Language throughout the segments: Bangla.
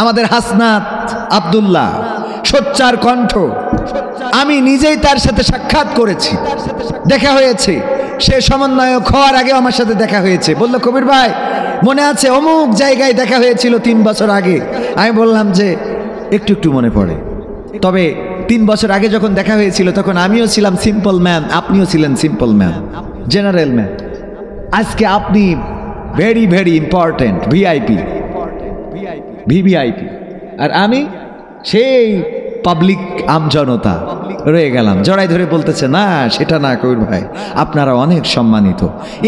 আমাদের হাসনাত আব্দুল্লাহ, সোচ্চার কণ্ঠ। আমি নিজেই তার সাথে সাক্ষাৎ করেছি, দেখা হয়েছে। সে সমন্বয়ক হওয়ার আগেও আমার সাথে দেখা হয়েছে। বলল, কবির ভাই মনে আছে অমুক জায়গায় দেখা হয়েছিল 3 বছর আগে? আমি বললাম যে একটু একটু মনে পড়ে, তবে 3 বছর আগে যখন দেখা হয়েছিল তখন আমিও ছিলাম সিম্পল ম্যান, আপনিও ছিলেন সিম্পল ম্যান, জেনারেল ম্যান। আজকে আপনি very very important, VIP, VVIP, আর আমি সেই পাবলিক আমজনতা রয়ে গেলাম। জড়াই ধরে বলতেছে, না সেটা না কবির ভাই, আপনারা অনেক সম্মানিত।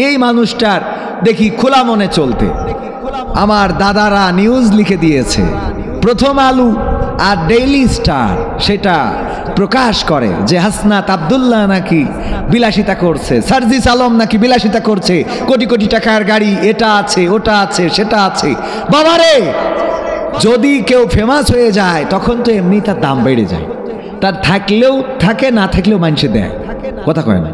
এই মানুষটার দেখি খোলা মনে চলতে। আমার দাদারা নিউজ লিখে দিয়েছে, প্রথম আলো আর ডেইলি স্টার সেটা প্রকাশ করে যে হাসনাত আব্দুল্লাহ নাকি বিলাসিতা করছে, সার্জিস আলম নাকি বিলাসিতা করছে, কোটি কোটি টাকার গাড়ি, এটা আছে ওটা আছে সেটা আছে। বাবারে, যদি কেউ ফেমাস হয়ে যায় তখন তো এমনি তার দাম বেড়ে যায়, তার থাকলেও থাকে, না থাকলেও মানুষে দেয়, কথা কয় না।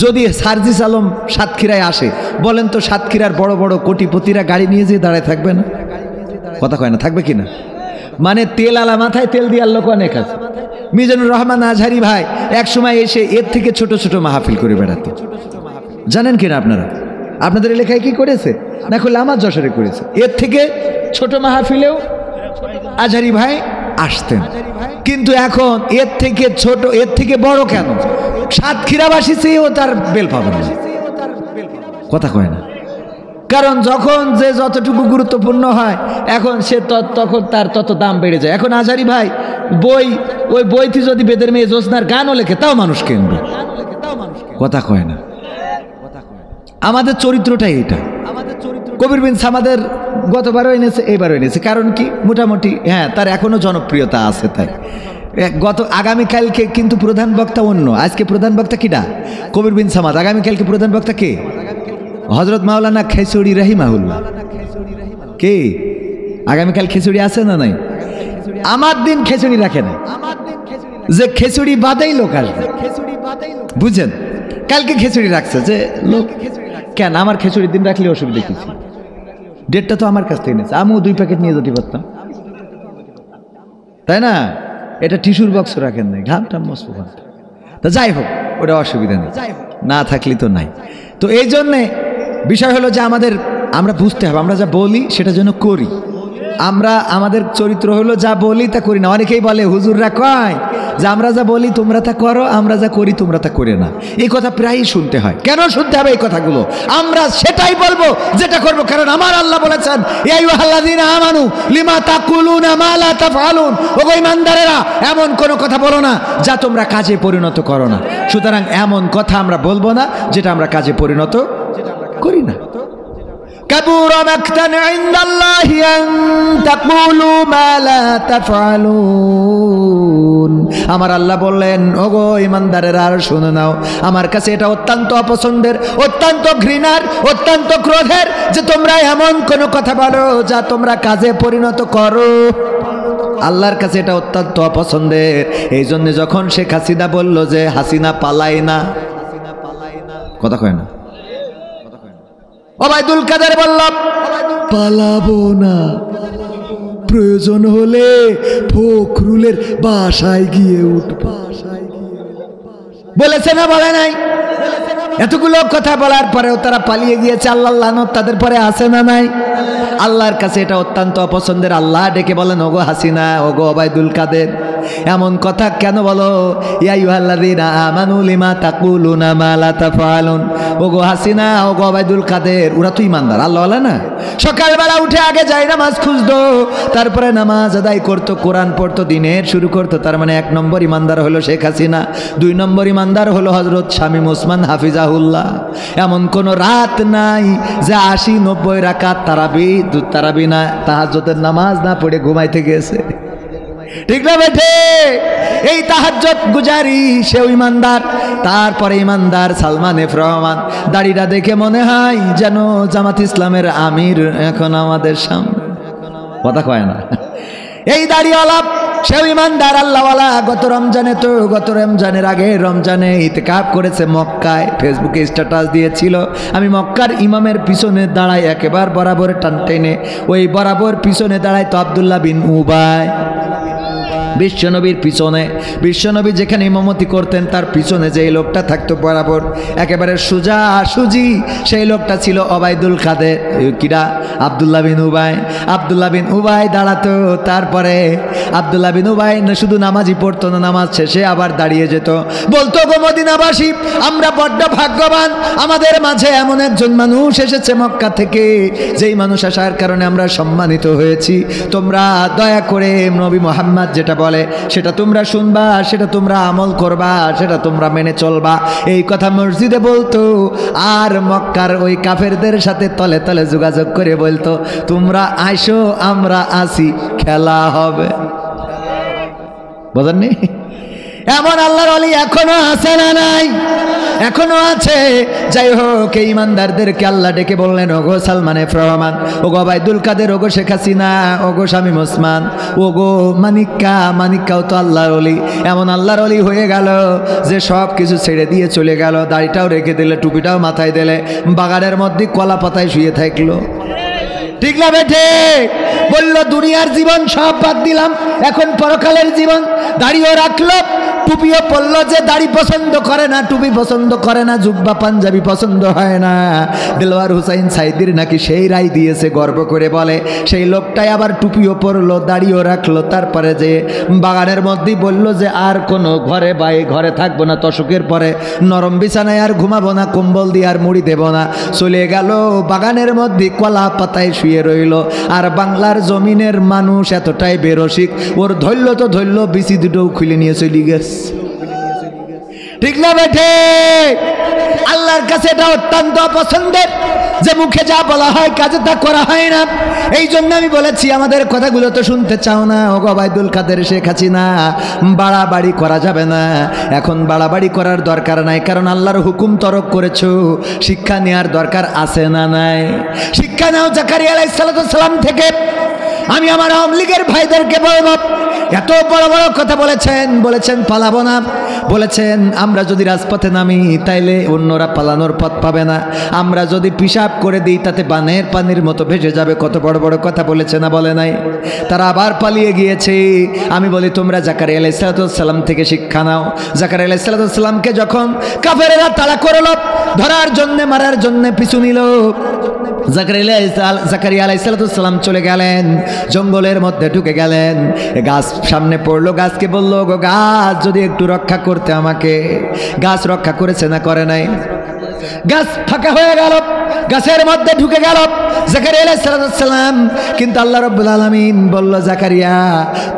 যদি সার্জিস আলম সাতক্ষীরায় আসে, বলেন তো সাতক্ষীরার বড় বড় কোটিপতিরা গাড়ি নিয়ে যেয়ে দাঁড়ায় থাকবে না? কথা কয় না, থাকবে কি না? মানে তেল আলা মাথায় তেল দিয়ে লোক অনেক আছে। মিজানুর রহমান আজহারি ভাই এক সময় এসে এর থেকে ছোট ছোট মাহফিল করে বেড়াতে, জানেন কিনা আপনারা? আপনাদের এলাকায় কি করেছে? না করলে আমার যশোরে করেছে। এর থেকে ছোট মাহফিলেও আজহারি ভাই আসতেন, কিন্তু এখন এর থেকে ছোট, এর থেকে বড় কেন? সাতক্ষীরাবাসী চেয়েও তার বেল পাবে না, কথা কয় না। কারণ যখন যে যতটুকু গুরুত্বপূর্ণ হয় এখন সে তখন তার তত দাম বেড়ে যায়। এখন আজহারি ভাই বই, ওই বইতে যদি বেদের মেয়ে জোসনার গানও লেখে তাও মানুষ কিনবে, কথা কয় না। আমাদের চরিত্রটাই এটা। কবির বিন সামাদের গতবারও এনেছে, এবারও এনেছে, কারণ কি? মোটামুটি হ্যাঁ, তার এখনো জনপ্রিয়তা আছে। তাই আগামীকালকে কিন্তু প্রধান বক্তা অন্য। আজকে প্রধান বক্তা কিডা? কবির বিন সামাদ। আগামীকালকে প্রধান বক্তা কে? হযরত মাওলানা খেচুড়ি রাহিমাহুল্লাহ। কে? আগামীকাল খেচুড়ি আছে না নাই? আমার দিন খেচুড়ি রাখে না, যে খেচুড়ি বাদেই লোক আসবে, বুঝেন? কালকে খেচুড়ি রাখছে যে লোক। কেন আমার খেচুড়ির দিন রাখলে অসুবিধা কিছু? ডেটটা তো আমার কাছ থেকে নিয়েছে, আমিও 2 প্যাকেট নিয়ে যেতে পারতাম, তাই না? এটা টিস্যুর বক্স রাখেন নাই, ঘাম টাম মস্ত ঘাম। তা যাই হোক, ওটা অসুবিধা নেই, না থাকলে তো নাই। তো এই জন্যে বিষয় হলো যে আমরা বুঝতে হবে, আমরা যা বলি সেটা যেন করি। আমাদের চরিত্র হলো যা বলি তা করি না। অনেকেই বলে, হুজুররা কয় যে আমরা যা বলি তোমরা তা করো, আমরা যা করি তোমরা তা করে না। এই কথা প্রায়ই শুনতে হয়। কেন শুনতে হবে এই কথাগুলো? আমরা সেটাই বলবো যেটা করবো, কারণ আমার আল্লাহ বলেছেন, ইয়া আইয়ুহাল্লাযীনা আমানু লিমা তাকুলুনা মা লা তাফআলুন। ওগো ঈমানদারেরা, এমন কোনো কথা বলো না যা তোমরা কাজে পরিণত করো না। সুতরাং এমন কথা আমরা বলবো না যেটা আমরা কাজে পরিণত করি না। কাবুরা মাকতান ইনদাল্লাহি আন তাকুলু মা লা তাফআলুন। আমার আল্লাহ বললেন, ওগো ঈমানদারেরা শুনে নাও, আমার কাছে এটা অত্যন্ত অপছন্দের, অত্যন্ত ঘৃণার, অত্যন্ত ক্রোধের যে তোমরা এমন কোন কথা বলো যা তোমরা কাজে পরিণত করো। আল্লাহর কাছে এটা অত্যন্ত অপছন্দের। এই জন্য যখন শেখ হাসিনা বলল যে হাসিনা পালায় না, কথা কয় না, ওবায়দুল কাদের বলল পালাবো না, প্রয়োজন হলে ফখরুলের বাসায় গিয়ে উঠবো। বলেছে না বলে নাই? এতগুলো কথা বলার পরেও তারা পালিয়ে গিয়েছে। আল্লাহর লানত তাদের পরে আছে না নাই? আল্লাহর কাছে এটা অত্যন্ত অপছন্দের। আল্লাহ ডেকে বলেন, ওগো হাসিনা, ওগো ওবায়দুল কাদের, এমন কথা কেন বলো? ইয়া আইয়ুহাল্লাযীনা আমানু লিমা তাকুলুনা মা লা তাফআলুন। ওগো হাসিনা, ওগো ওবায়দুল কাদের, ওরা তো ঈমানদার, আল্লাহ ওয়ালা না? সকালবেলা উঠে আগে যাই নামাজ খুঁজতো, তারপরে নামাজ আদায় করতো, কোরআন পড়তো, দিনের শুরু করতো। তার মানে 1 নম্বর ঈমানদার হলো শেখ হাসিনা, 2 নম্বর ঈমানদার হলো হযরত শামীম ওসমান হাফিজাহুল্লাহ। এমন কোন রাত নাই যে 80-90 রাকাত তারাবি না, তাহাজ্জুদের নামাজ না পড়ে ঘুমাইতে গেছে, ঠিক না বেঠে? এই তাহাজ্জুদ গুজারি সেও ঈমানদার। তারপরে ঈমানদার সালমান এফ রহমান, দাড়িটা দেখে মনে হয় যেন জামাত ইসলামের আমির এখন আমাদের সামনে, কথা কয় না? এই দাড়িওয়ালা সেও ইমানদার আল্লাহওয়ালা। গত রমজানের আগে রমজানে ইতিকাফ করেছে মক্কায়। ফেসবুকে স্ট্যাটাস দিয়েছিল, আমি মক্কার ইমামের পিছনে দাঁড়াই, একেবারে বরাবর টান টেনে ওই বরাবর পিছনে দাঁড়ায় তো আব্দুল্লাহ বিন উবাই, বিশ্বনবীর পিছনে। বিশ্বনবী যেখানে ইমামতি করতেন তার পিছনে যেই লোকটা থাকতো বরাবর একেবারে সুজা সুজি, সেই লোকটা ছিল ওবায়দুল কাদের, কিরা আব্দুল্লাহ বিন উবাই। আব্দুল্লাহ বিন উবাই দাঁড়াতো, তারপরে আব্দুল্লাহ বিন উবাই শুধু নামাজই পড়তো না, নামাজ শেষে আবার দাঁড়িয়ে যেত, বলতো গো মদিনাবাসী, আমরা বড্ড ভাগ্যবান, আমাদের মাঝে এমন একজন মানুষ এসেছে মক্কা থেকে, যেই মানুষ আসার কারণে আমরা সম্মানিত হয়েছি। তোমরা দয়া করে নবী মুহাম্মদ যেটা বলে সেটা তোমরা শুনবা, সেটা তোমরা আমল করবা, সেটা তোমরা মেনে চলবা। এই কথা মসজিদে বলতো, আর মক্কার ওই কাফেরদের সাথে তলে তলে যোগাযোগ করে বলতো, তোমরা আইসো আমরা আসি, খেলা হবে। বুঝেননি? এমন আল্লাহর ওলি এখনো আছে না নাই? এখনো আছে। যাই হোক, এই ইমানদারদেরকে আল্লাহ ডেকে বললেন, ওগো সালমান এফ রহমান, ওগো ওবায়দুল কাদের, ওগো শেখ হাসিনা, ওগো শামীম ওসমান, ওগো মানিক্কাও তো আল্লাহর ওলি। এমন আল্লাহর ওলি হয়ে গেল যে সব কিছু ছেড়ে দিয়ে চলে গেল, দাড়িটাও রেখে দিলে, টুপিটাও মাথায় দিলে, বাগানের মধ্যে কলা পাতায় শুয়ে থাকলো। ঠিক না বেঠে? বললো দুনিয়ার জীবন সব বাদ দিলাম, এখন পরকালের জীবন। দাড়িও রাখলো, টুপিও পরলো। যে দাড়ি পছন্দ করে না, টুপি পছন্দ করে না, জুব্বা পাঞ্জাবি পছন্দ হয় না, দেলোয়ার হুসাইন সাইদির নাকি সেই রায় দিয়েছে, গর্ব করে বলে। সেই লোকটাই আবার টুপিও পরলো, দাড়িও রাখলো, তারপরে যে বাগানের মধ্যেই বললো যে আর কোনো ঘরে থাকবো না, তশকের পরে নরম বিছানায় আর ঘুমাবো না, কম্বল দিয়ে আর মুড়ি দেব না। চলে গেল বাগানের মধ্যে কলা পাতায় শুয়ে রইল। আর বাংলার জমিনের মানুষ এতটাই বেরসিক, ওর ধরল তো ধরল, বিচি দুটোও খুলে নিয়ে চলে গেছে। ঠিক না বেঠে? আল্লাহর কাছে এটা অত্যন্ত পছন্দের যে মুখে যা বলা হয় কাজে তা করা হয় না। এই জন্য আমি বলেছি, আমাদের কথাগুলো তো শুনতে চাও না। ও ওবায়দুল কাদের, শেখ হাসিনা, বাড়াবাড়ি করা যাবে না, এখন বাড়াবাড়ি করার দরকার নাই, কারণ আল্লাহর হুকুম তরক করেছো। শিক্ষা নেওয়ার দরকার আছে না নাই? শিক্ষা নাও জাকারিয়া আলাইহিস সালাম থেকে। আমি আমার আওয়ামী লীগের ভাইদেরকে বলব, এত বড় বড় কথা বলেছেন পালাবো না, বলেছেন আমরা যদি রাজপথে নামি তাইলে অন্যরা পালানোর পথ পাবে না, আমরা যদি পিশাব করে দিই তাতে বানের পানির মতো ভেসে যাবে। কত বড় বড় কথা বলেছে না বলে নাই? তারা আবার পালিয়ে গিয়েছে। আমি বলি তোমরা জাকারিয়া আলাইহিস সালাম থেকে শিক্ষা নাও। জাকারিয়া আলাইহিস সালামকে যখন কাফেরেরা তাড়া করলো, ধরার জন্য মারার জন্য পিছু নিল, জাকারিয়া আলাইহিস সালাম চলে গেলেন, জঙ্গলের মধ্যে ঢুকে গেলেন। গাছ সামনে পড়লো, গাছকে বললো, গো গাছ যদি একটু রক্ষা করতে আমাকে। গাছ রক্ষা করেছে না করে নাই? গাছ ফাঁকা হয়ে গেল, গাছের মধ্যে ঢুকে গেল জাকারিয়া আলাইহিস সালাম। কিন্তু আল্লাহ রাব্বুল আলামিন বলল, জাকারিয়া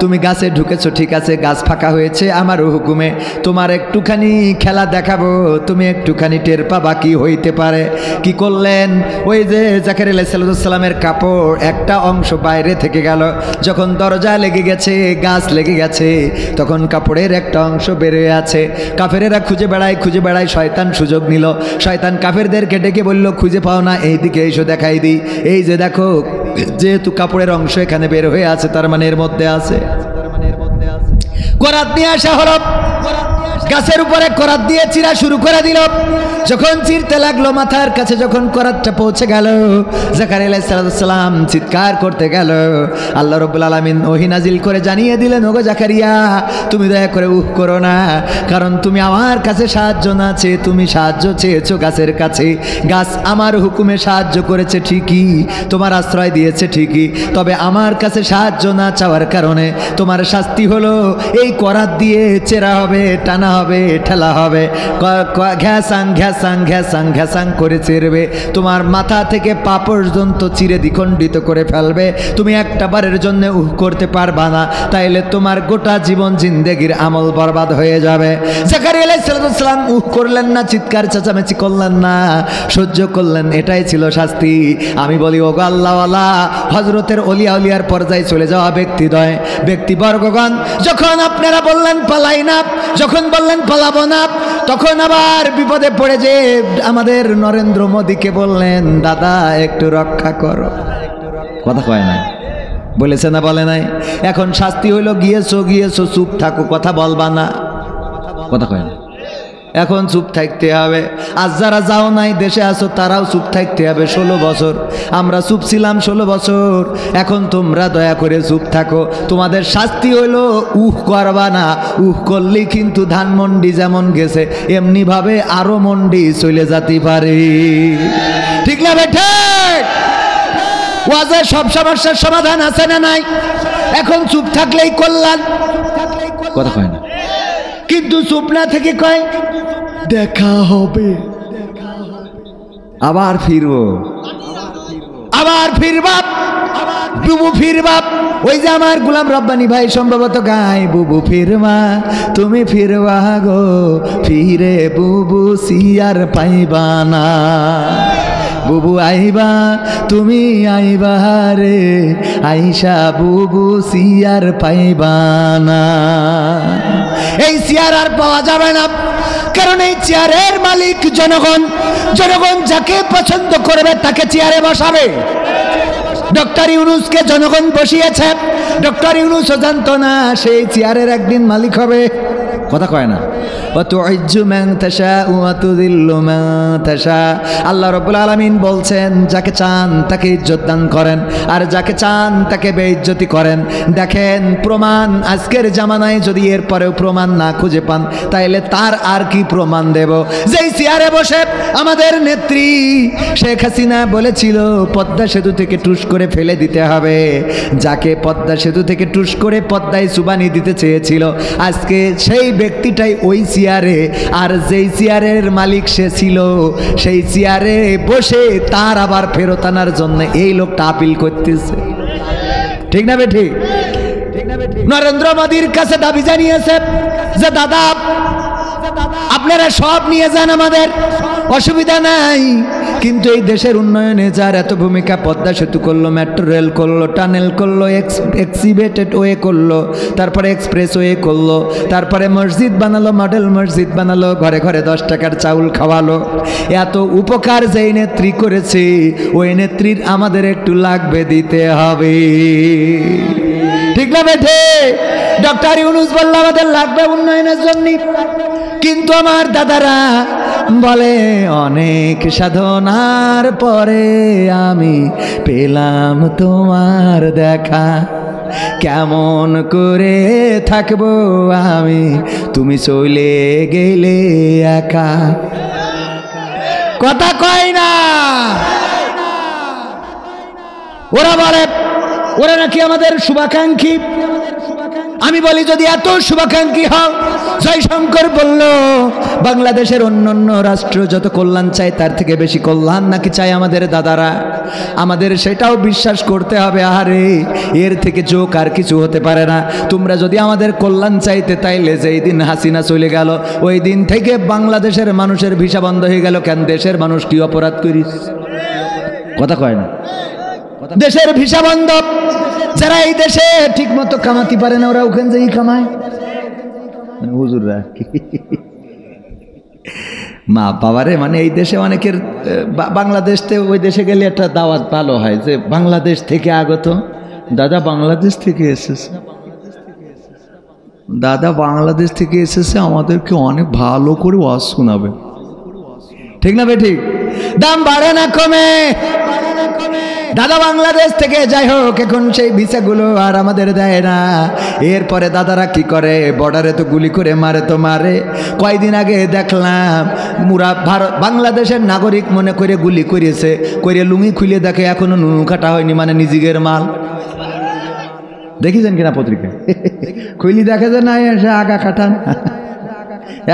তুমি গাছে ঢুকেছো ঠিক আছে, গাছ ফাঁকা হয়েছে আমার হুকুমে, তোমার একটুখানি খেলা দেখাবো, তুমি একটুখানি টের পাবা কি হইতে পারে। কি করলেন? ওই যে জাকারিয়া আলাইহিস সালামের কাপড় একটা অংশ বাইরে থেকে গেল, যখন দরজা লেগে গেছে, গাছ লেগে গেছে, তখন কাপড়ের একটা অংশ বেরিয়ে আছে। কাফেরেরা খুঁজে বেড়ায়, শয়তান সুযোগ নিল। শয়তান কাফেরদেরকে ডেকে বলল, খুঁজে পাও না, এইদিকে এসো দেখাই দিই। এই যে দেখো, যেহেতু কাপড়ের অংশ এখানে বের হয়ে আছে, তার মানে এর মধ্যে আছে। করাত নিয়ে আসা হলো, গাছের উপরে করাত দিয়ে চিরা শুরু করে দিল। যখন চিরতে লাগলো, মাথার কাছে যখন করাতটা পৌঁছে গেল, জাকারিয়া আলাইহিস সালাম চিৎকার করতে গেল। আল্লাহ রাব্বুল আলামিন ওহী নাজিল করে জানিয়ে দিলেন, ওগো জাকারিয়া তুমি দয়া করে করো না, কারণ তুমি আমার কাছে সাহায্য না চেয়ে তুমি সাহায্য চেয়েছো গাছের কাছে। গাছ আমার হুকুমে সাহায্য করেছে ঠিকই, তোমার আশ্রয় দিয়েছে ঠিকই, তবে আমার কাছে সাহায্য না চাওয়ার কারণে তোমার শাস্তি হলো এই করাত দিয়ে চেরা হবে, টানা হবে, ঠেলা হবে, ঘ্যাসাং ঘ্যাসাং ঘ্যাসাং ঘ্যাসাং করে চেরবে, তোমার মাথা থেকে পা পর্যন্ত চিরে দ্বিখণ্ডিত করে ফেলবে। তুমি একটা বারের জন্য করতে পারবা না, তাইলে তোমার গোটা জীবন জিন্দেগির আমল বরবাদ হয়ে যাবে। জাকারিয়া আলাইহিস সালাম করলেন না, চিৎকার চেঁচামেচি করলেন না, সহ্য করলেন, এটাই ছিল শাস্তি। আমি বলি, ওগো আল্লাহওয়ালা, হযরতের ওলিয়া উলিয়ার পর্যায়ে চলে যাওয়া ব্যক্তিবর্গগণ, যখন আপনারা বললেন পালাই না, যখন বললেন পালাবো না, তখন আবার বিপদে পড়ে যে আমাদের নরেন্দ্র মোদীকে বললেন, দাদা একটু রক্ষা করো। কথা কয় না? বলেছে না বলে নাই? এখন শাস্তি হইল গিয়েছো গিয়েছো, চুপ থাকো, কথা বলবা না। কথা কয় না? এখন চুপ থাকতে হবে। আজ যারা যাও নাই দেশে আসো তারাও চুপ থাকতে হবে। 16 বছর আমরা চুপ ছিলাম, 16 বছর। এখন তোমরা দয়া করে চুপ থাকো। তোমাদের শাস্তি হইলো উহ করবা না। উহ করলেই কিন্তু ধানমন্ডি যেমন গেছে এমনি ভাবে আরো মন্ডি চলে যেতে পারে। ঠিক না বেঠে? ওয়াজে সব সমস্যার সমাধান আছে না নাই? এখন চুপ থাকলেই কল্যাণ। কথা কয় না? কিন্তু চুপ না থেকে কয় দেখা হবে, আবার ফিরবো, আবার ফিরবাপ, বুবু ফিরবাপ। ওই যে আমার গোলাম রব্বানি ভাই সম্ভবত গায়, বুবু ফিরবা তুমি ফিরবা গো, ফিরে বুবু সিয়ার পাইবা না। বুবু আইবা তুমি আইবা রে, আইসা বুবু সিয়ার পাইবা না। এই চেয়ার আর পাওয়া যাবে না, কারণ এই চেয়ারের মালিক জনগণ। জনগণ যাকে পছন্দ করবে তাকে চেয়ারে বসাবে। ডক্টর ইউনূসকে জনগণ বসিয়েছে, ডক্টর ইউনূসও জানতো না সেই চেয়ারের একদিন মালিক হবে। কথা কয় না? আল্লাহ রাব্বুল আলামিন বলছেন যাকে চান তাকে ইজ্জত দান করেন, আর যাকে চান তাকে বেইজ্জতি করেন। দেখেন প্রমাণ আজকের জামানায় যদি এর পরেও প্রমাণ না খুঁজে পান তাইলে তার আর কি প্রমাণ দেব? যেই চেয়ারে বসে আমাদের নেত্রী শেখ হাসিনা বলেছিল পদ্মা সেতু থেকে টুস করে ফেলে দিতে হবে, যাকে পদ্মা সেতু থেকে টুস করে পদ্মায় সুবানি দিতে চেয়েছিল, আজকে সেই ব্যক্তিটাই ওই চেয়ারে। আর যেই চেয়ারের মালিক সে ছিল সেই চেয়ারে বসে তার আবার ফেরত আনার জন্য এই লোকটা আপিল করতেছে। ঠিক না বেঠি? নরেন্দ্র মোদীর কাছে দাবি জানিয়েছে যে দাদা আপনারা সব নিয়ে যান, আমাদের অসুবিধা নাই, কিন্তু এই দেশের উন্নয়নে যার এত ভূমিকা, পদ্মা সেতু করলো, মেট্রো রেল করলো, টানেল করলো, এক্সিভেটেড ওয়ে করলো, তারপরে এক্সপ্রেস ওয়ে করলো, তারপরে মসজিদ বানালো, মডেল মসজিদ বানালো, ঘরে ঘরে 10 টাকার চাউল খাওয়ালো। এত উপকার যেই নেত্রী করেছে ওই নেত্রীর আমাদের একটু লাগবে দিতে হবে। ঠিক না বেঠে? ডক্টর ইউনূস বলল আমাদের লাগবে উন্নয়নের জন্য, কিন্তু আমার দাদারা বলে অনেক সাধনার পরে আমি পেলাম তোমার দেখা, কেমন করে থাকবো আমি তুমি চলে গেলে একা। কথা কয় না? ওরা বলে ওরা নাকি আমাদের শুভাকাঙ্ক্ষী। আমি বলি যদি এত শুভাকাঙ্ক্ষী হও, জয়শঙ্কর বলল বাংলাদেশের অন্যান্য রাষ্ট্র যত কল্যাণ চায় তার থেকে বেশি কল্যাণ নাকি চায় আমাদের দাদারা। আমাদের সেটাও বিশ্বাস করতে হবে, আরে এর থেকে যোগ আর কিছু হতে পারে না। তোমরা যদি আমাদের কল্যাণ চাইতে তাইলে যেই দিন হাসিনা চলে গেল ওই দিন থেকে বাংলাদেশের মানুষের ভিসা বন্ধ হয়ে গেল। কেন? দেশের মানুষ কি অপরাধ করিস? কথা কয় না? দেশের ভিসা বন্ধ। যারা এই দেশে ঠিক মতো কামাতে পারে না ওরা ওখানে যেই কামায়। হুজুররা মা বাবারে, মানে এই দেশে অনেকের বাংলাদেশ থেকে ওই দেশে গেলে একটা দাওয়াত ভালো হয় যে বাংলাদেশ থেকে আগত দাদা, বাংলাদেশ থেকে এসেছে, দাদা বাংলাদেশ থেকে এসেছে, আমাদেরকে অনেক ভালো করে ওয়াজ শোনাবে। ঠিক না বেঠিক? দাম বাড়ে না কমে। দাদা বাংলাদেশ থেকে যাই হোক এখন সেই ভিসাগুলো আর আমাদের দেয় না। এরপরে দাদারা কি করে? বর্ডারে তো গুলি করে মারে তো মারে। কয়দিন আগে দেখলাম মুরা বাংলাদেশের নাগরিক মনে করে গুলি করেছে, করে লুঙ্গি খুলে দেখে এখনো নুনু কাটা হয়নি, মানে নিজের মাল। দেখেছেন কিনা পত্রিকায়? খুলি দেখে যে না এসে আগা কাটান,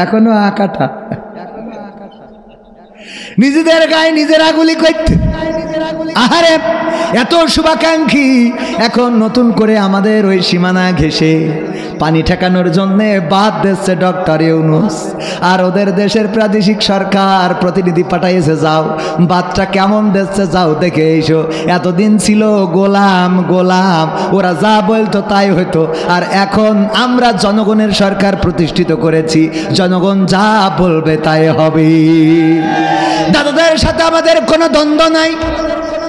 এখনো আকাটা। নিজেদের গায়ে নিজেরা গুলি করতে। আহারে এত শুভাকাঙ্ক্ষী এখন নতুন করে আমাদের ওই সীমানা ঘেঁষে পানি ঠেকানোর জন্য বাদ দিচ্ছে ডক্টর ইউনূস। আর ওদের দেশের প্রাদেশিক সরকার প্রতিনিধি পাঠাইছে, যাও বাদটা কেমন দিচ্ছে যাও দেখে এসো। এতদিন ছিল গোলাম গোলাম, ওরা যা বলতো তাই হইতো। আর এখন আমরা জনগণের সরকার প্রতিষ্ঠিত করেছি, জনগণ যা বলবে তাই হবে। দাদাদের সাথে আমাদের কোনো দ্বন্দ্ব নাই,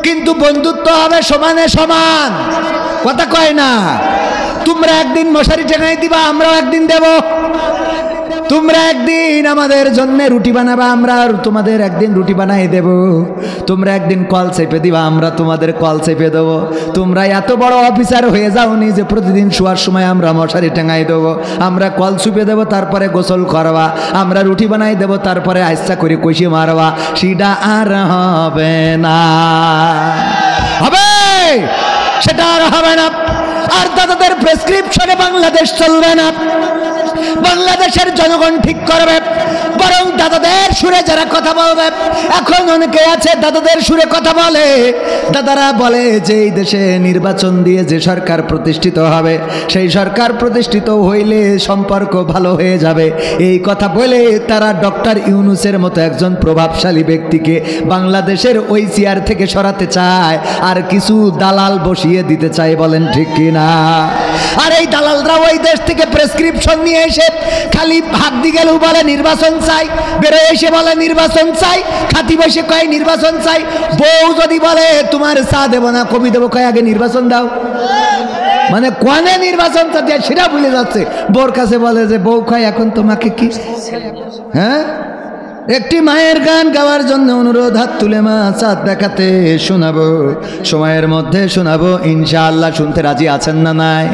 কিন্তু বন্ধুত্ব হবে সমানে সমান। কথা কয় না। তোমরা একদিন মশারি টেঙাই দিবা, আমরাও একদিন দেব। তোমরা একদিন আমাদের জন্য রুটি বানাবা, আমরা তোমাদের একদিন রুটি বানাই দেব। তোমরা একদিন কল চেপে দিবা, আমরা তোমাদের কল চেপে দেবো। তোমরা এত বড় অফিসার হয়ে যাওনি যে প্রতিদিন শোয়ার সময় আমরা মশারি টেঙাই দেবো, আমরা কল চুপে দেবো, তারপরে গোসল করবা, আমরা রুটি বানাই দেবো, তারপরে আইসা করে কষি মারবা। সেটা আর হবে না, হবে সেটা আর হবে না। আর দাদাদের প্রেসক্রিপশনে বাংলাদেশ চলবে না, বাংলাদেশের জনগণ ঠিক করবে। বরং দাদাদের সুরে যারা কথা বলবে, এখন অনেকে আছে দাদাদের সুরে কথা বলে। দাদারা বলে যে এই দেশে নির্বাচন দিয়ে যে সরকার প্রতিষ্ঠিত হবে, সেই সরকার প্রতিষ্ঠিত হইলে সম্পর্ক ভালো হয়ে যাবে। এই কথা বলে তারা ডক্টর ইউনূসের মতো একজন প্রভাবশালী ব্যক্তিকে বাংলাদেশের ওই চেয়ার থেকে সরাতে চায়, আর কিছু দালাল বসিয়ে দিতে চায়। বলেন ঠিক কিনা? আর এই দালালরা ওই দেশ থেকে প্রেসক্রিপশন নিয়ে এসে খালি হাত দিয়ে গেলেও বলে নির্বাচন চাই, বেরোয় এসে বলে নির্বাচন চাই, খাতি বসে কয় নির্বাচন চাই। বউ যদি বলে তোমার চা দেবো না, কবি দেবো, কয় আগে নির্বাচন দাও। মানে কোনে নির্বাচন চাই সেটা ভুলে যাচ্ছে। বউর কাছে বলে যে বউ কয় এখন তোমাকে কি, হ্যাঁ, একটি মায়ের গান গাওয়ার জন্য অনুরোধ, হাত তুলে মা চাঁদ দেখাতে শোনাবো, সময়ের মধ্যে শোনাবো ইনশাআল্লাহ। শুনতে রাজি আছেন না নাই?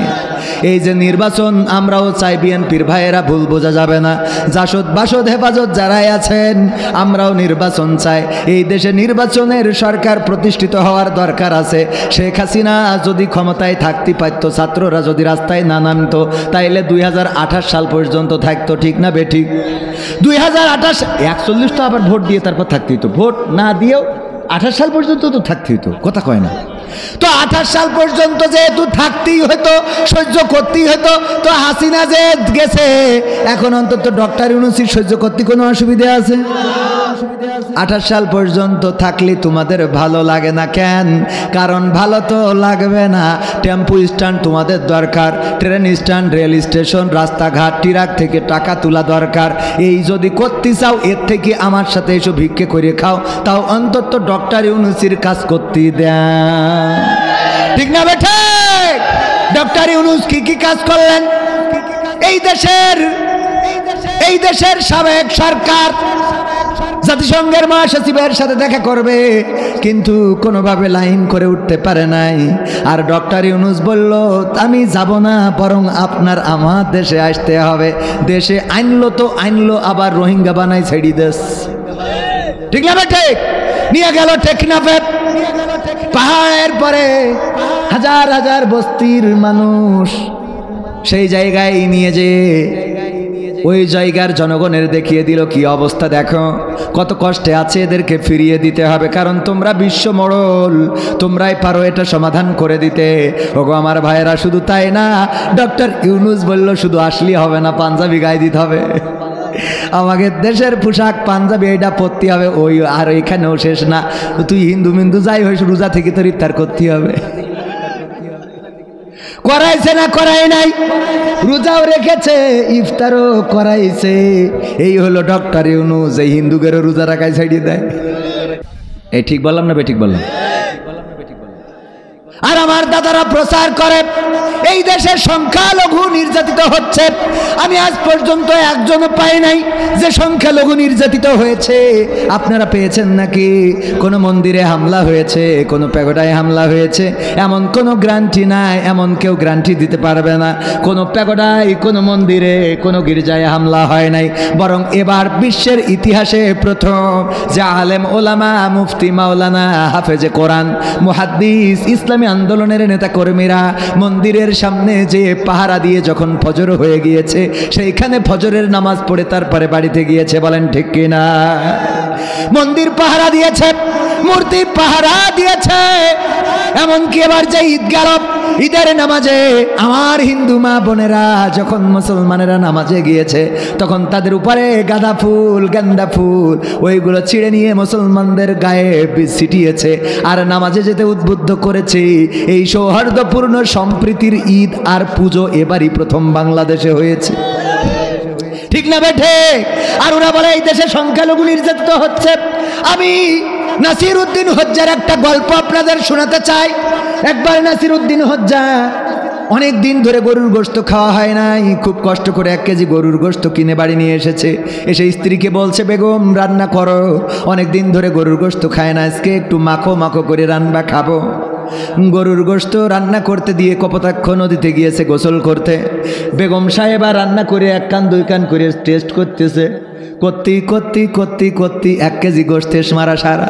এই যে নির্বাচন আমরাও চাই, বিএনপির ভাইয়েরা ভুল বোঝা যাবে না। জাসদ বাসদ হেফাজত যারাই আছেন আমরাও নির্বাচন চাই। এই দেশে নির্বাচনের সরকার প্রতিষ্ঠিত হওয়ার দরকার আছে। শেখ হাসিনা যদি ক্ষমতায় থাকতে পারতো, ছাত্ররা যদি রাস্তায় না নামতো, তাইলে 2028 সাল পর্যন্ত থাকতো। ঠিক না বেঠিক? 2028 41 তো আবার ভোট দিয়ে তারপর থাকতেই তো, ভোট না দিয়েও 28 সাল পর্যন্ত তো থাকতেই তো, কথা কয় না? তো 28 সাল পর্যন্ত যেহেতু থাকতেই হতো, সহ্য করতেই হতো, তো হাসিনা যে গেছে, এখন অন্তত ডক্টর ইউনূসের সহ্য করতে কোনো অসুবিধা আছে? 28 সাল পর্যন্ত থাকলে তোমাদের ভালো লাগে না কেন? কারণ ভালো তো লাগবে না। টেম্পো স্ট্যান্ড তোমাদের দরকার, ট্রেন স্ট্যান্ড, রেল স্টেশন, রাস্তাঘাট, ট্রাক থেকে টাকা তোলা দরকার। এই যদি করতে চাও, এর থেকে আমার সাথে এসো ভিক্ষে করে খাও, তাও অন্তত ডক্টর ইউনূসের কাজ করতে দেন। ঠিক না বেঠে? ডক্টর ইউনূস কি কি কাজ করলেন? এই দেশের সাবেক সরকার জাতিসংঘের মহাসচিবের সাথে দেখা করবে, কিন্তু কোনোভাবে লাইন করে উঠতে পারে নাই। আর ডক্টর ইউনূস বলল আমি যাব না, বরং আপনার আমার দেশে আসতে হবে। দেশে আনলো তো আনলো, আবার রোহিঙ্গা বানাই ছেড়ে দেশ। ঠিক না ঠিক? নিয়ে গেল টেকনাফে, পাহাড়ের পরে হাজার হাজার বস্তির মানুষ, সেই জায়গায় নিয়ে যে ওই জায়গার জনগণের দেখিয়ে দিল কি অবস্থা, দেখো কত কষ্টে আছে, এদেরকে ফিরিয়ে দিতে হবে। কারণ তোমরা বিশ্ব মোড়ল, তোমরাই পারো এটা সমাধান করে দিতে। ওগো আমার ভাইয়েরা, শুধু তাই না, ডক্টর ইউনূস বলল শুধু আসলেই হবে না, পাঞ্জাবি গায়ে দিতে হবে। আমাদের দেশের পোশাক পাঞ্জাবি, এটা পরতে হবে। ওই আর এখানেও শেষ না, তুই হিন্দু মিন্দু যাই হয়েছে, রোজা থেকে তোর ইফতার করতে হবে। করাইছে না করাই নাই? রোজাও রেখেছে, ইফতারও করাইছে। এই হলো ডক্টর ইউনূস, এই হিন্দুদেরও রোজা রাখায় ছাড়িয়ে দেয়। এই ঠিক বললাম না বেঠিক বললাম? আর আমার দাদারা প্রচার করে এই দেশের সংখ্যালঘু নির্যাতিত হচ্ছে। আমি আজ পর্যন্ত একজনও পাই নাই যে সংখ্যালঘু নির্যাতিত হয়েছে। আপনারা পেয়েছেন নাকি? কোনো মন্দিরে হামলা হয়েছে, কোনো প্যাগোডায় হামলা হয়েছে, এমন কোনো গ্যারান্টি নাই, এমন কেউ গ্যারান্টি দিতে পারবে না কোনো প্যাগোডায়, কোনো মন্দিরে, কোনো গির্জায় হামলা হয় নাই। বরং এবার বিশ্বের ইতিহাসে প্রথম যে আলেম ওলামা, মুফতি মাওলানা, হাফেজে কোরআন, মুহাদ্দিস, ইসলামী আন্দোলনের নেতা কর্মীরা মন্দিরের সামনে যে পাহারা দিয়ে যখন ফজর হয়ে গিয়েছে, সেইখানে ফজরের নামাজ পড়ে তারপরে বাড়িতে গিয়েছে। বলেন ঠিক কিনা? মন্দির পাহারা দিয়েছে, মূর্তি পাহারা দিয়েছে। এমনকি এবার যে ঈদ গেল, ঈদের নামাজে আমার হিন্দু মা বোনেরা যখন মুসলমানেরা নামাজে গিয়েছে, তখন তাদের উপরে গাঁদা ফুল, গেন্দা ফুল, ওইগুলো ছিঁড়ে নিয়ে মুসলমানদের গায়ে ছিটিয়েছে আর নামাজে যেতে উদ্বুদ্ধ করেছে। এই সৌহার্দ্যপূর্ণ সম্প্রীতির ঈদ আর পুজো এবারই প্রথম বাংলাদেশে হয়েছে। ঠিক না বেঠে? আর ওরা বলে এই দেশে সংখ্যালঘু নির্যাতিত হচ্ছে। আমি নাসিরউদ্দিন হজ্জার একটা গল্প আপনাদের শোনাতে চাই। একবার নাসিরউদ্দিন হজ্জা অনেক দিন ধরে গরুর গোশত খাওয়া হয় নাই, খুব কষ্ট করে 1 কেজি গরুর গোশত কিনে বাড়ি নিয়ে এসেছে। এসে স্ত্রীকে বলছে, বেগম রান্না করো, অনেক দিন ধরে গরুর গোশত খায় না, আজকে একটু মাখো মাখো করে রান্না খাবো। গরুর গোশত রান্না করতে দিয়ে কপোতাক্ষ নদীতে গিয়েছে গোসল করতে। বেগম সাহেবা রান্না করে 1 কান 2 কান করে টেস্ট করতেছে, করতে 1 কেজি গোশত শেষ মারা সারা,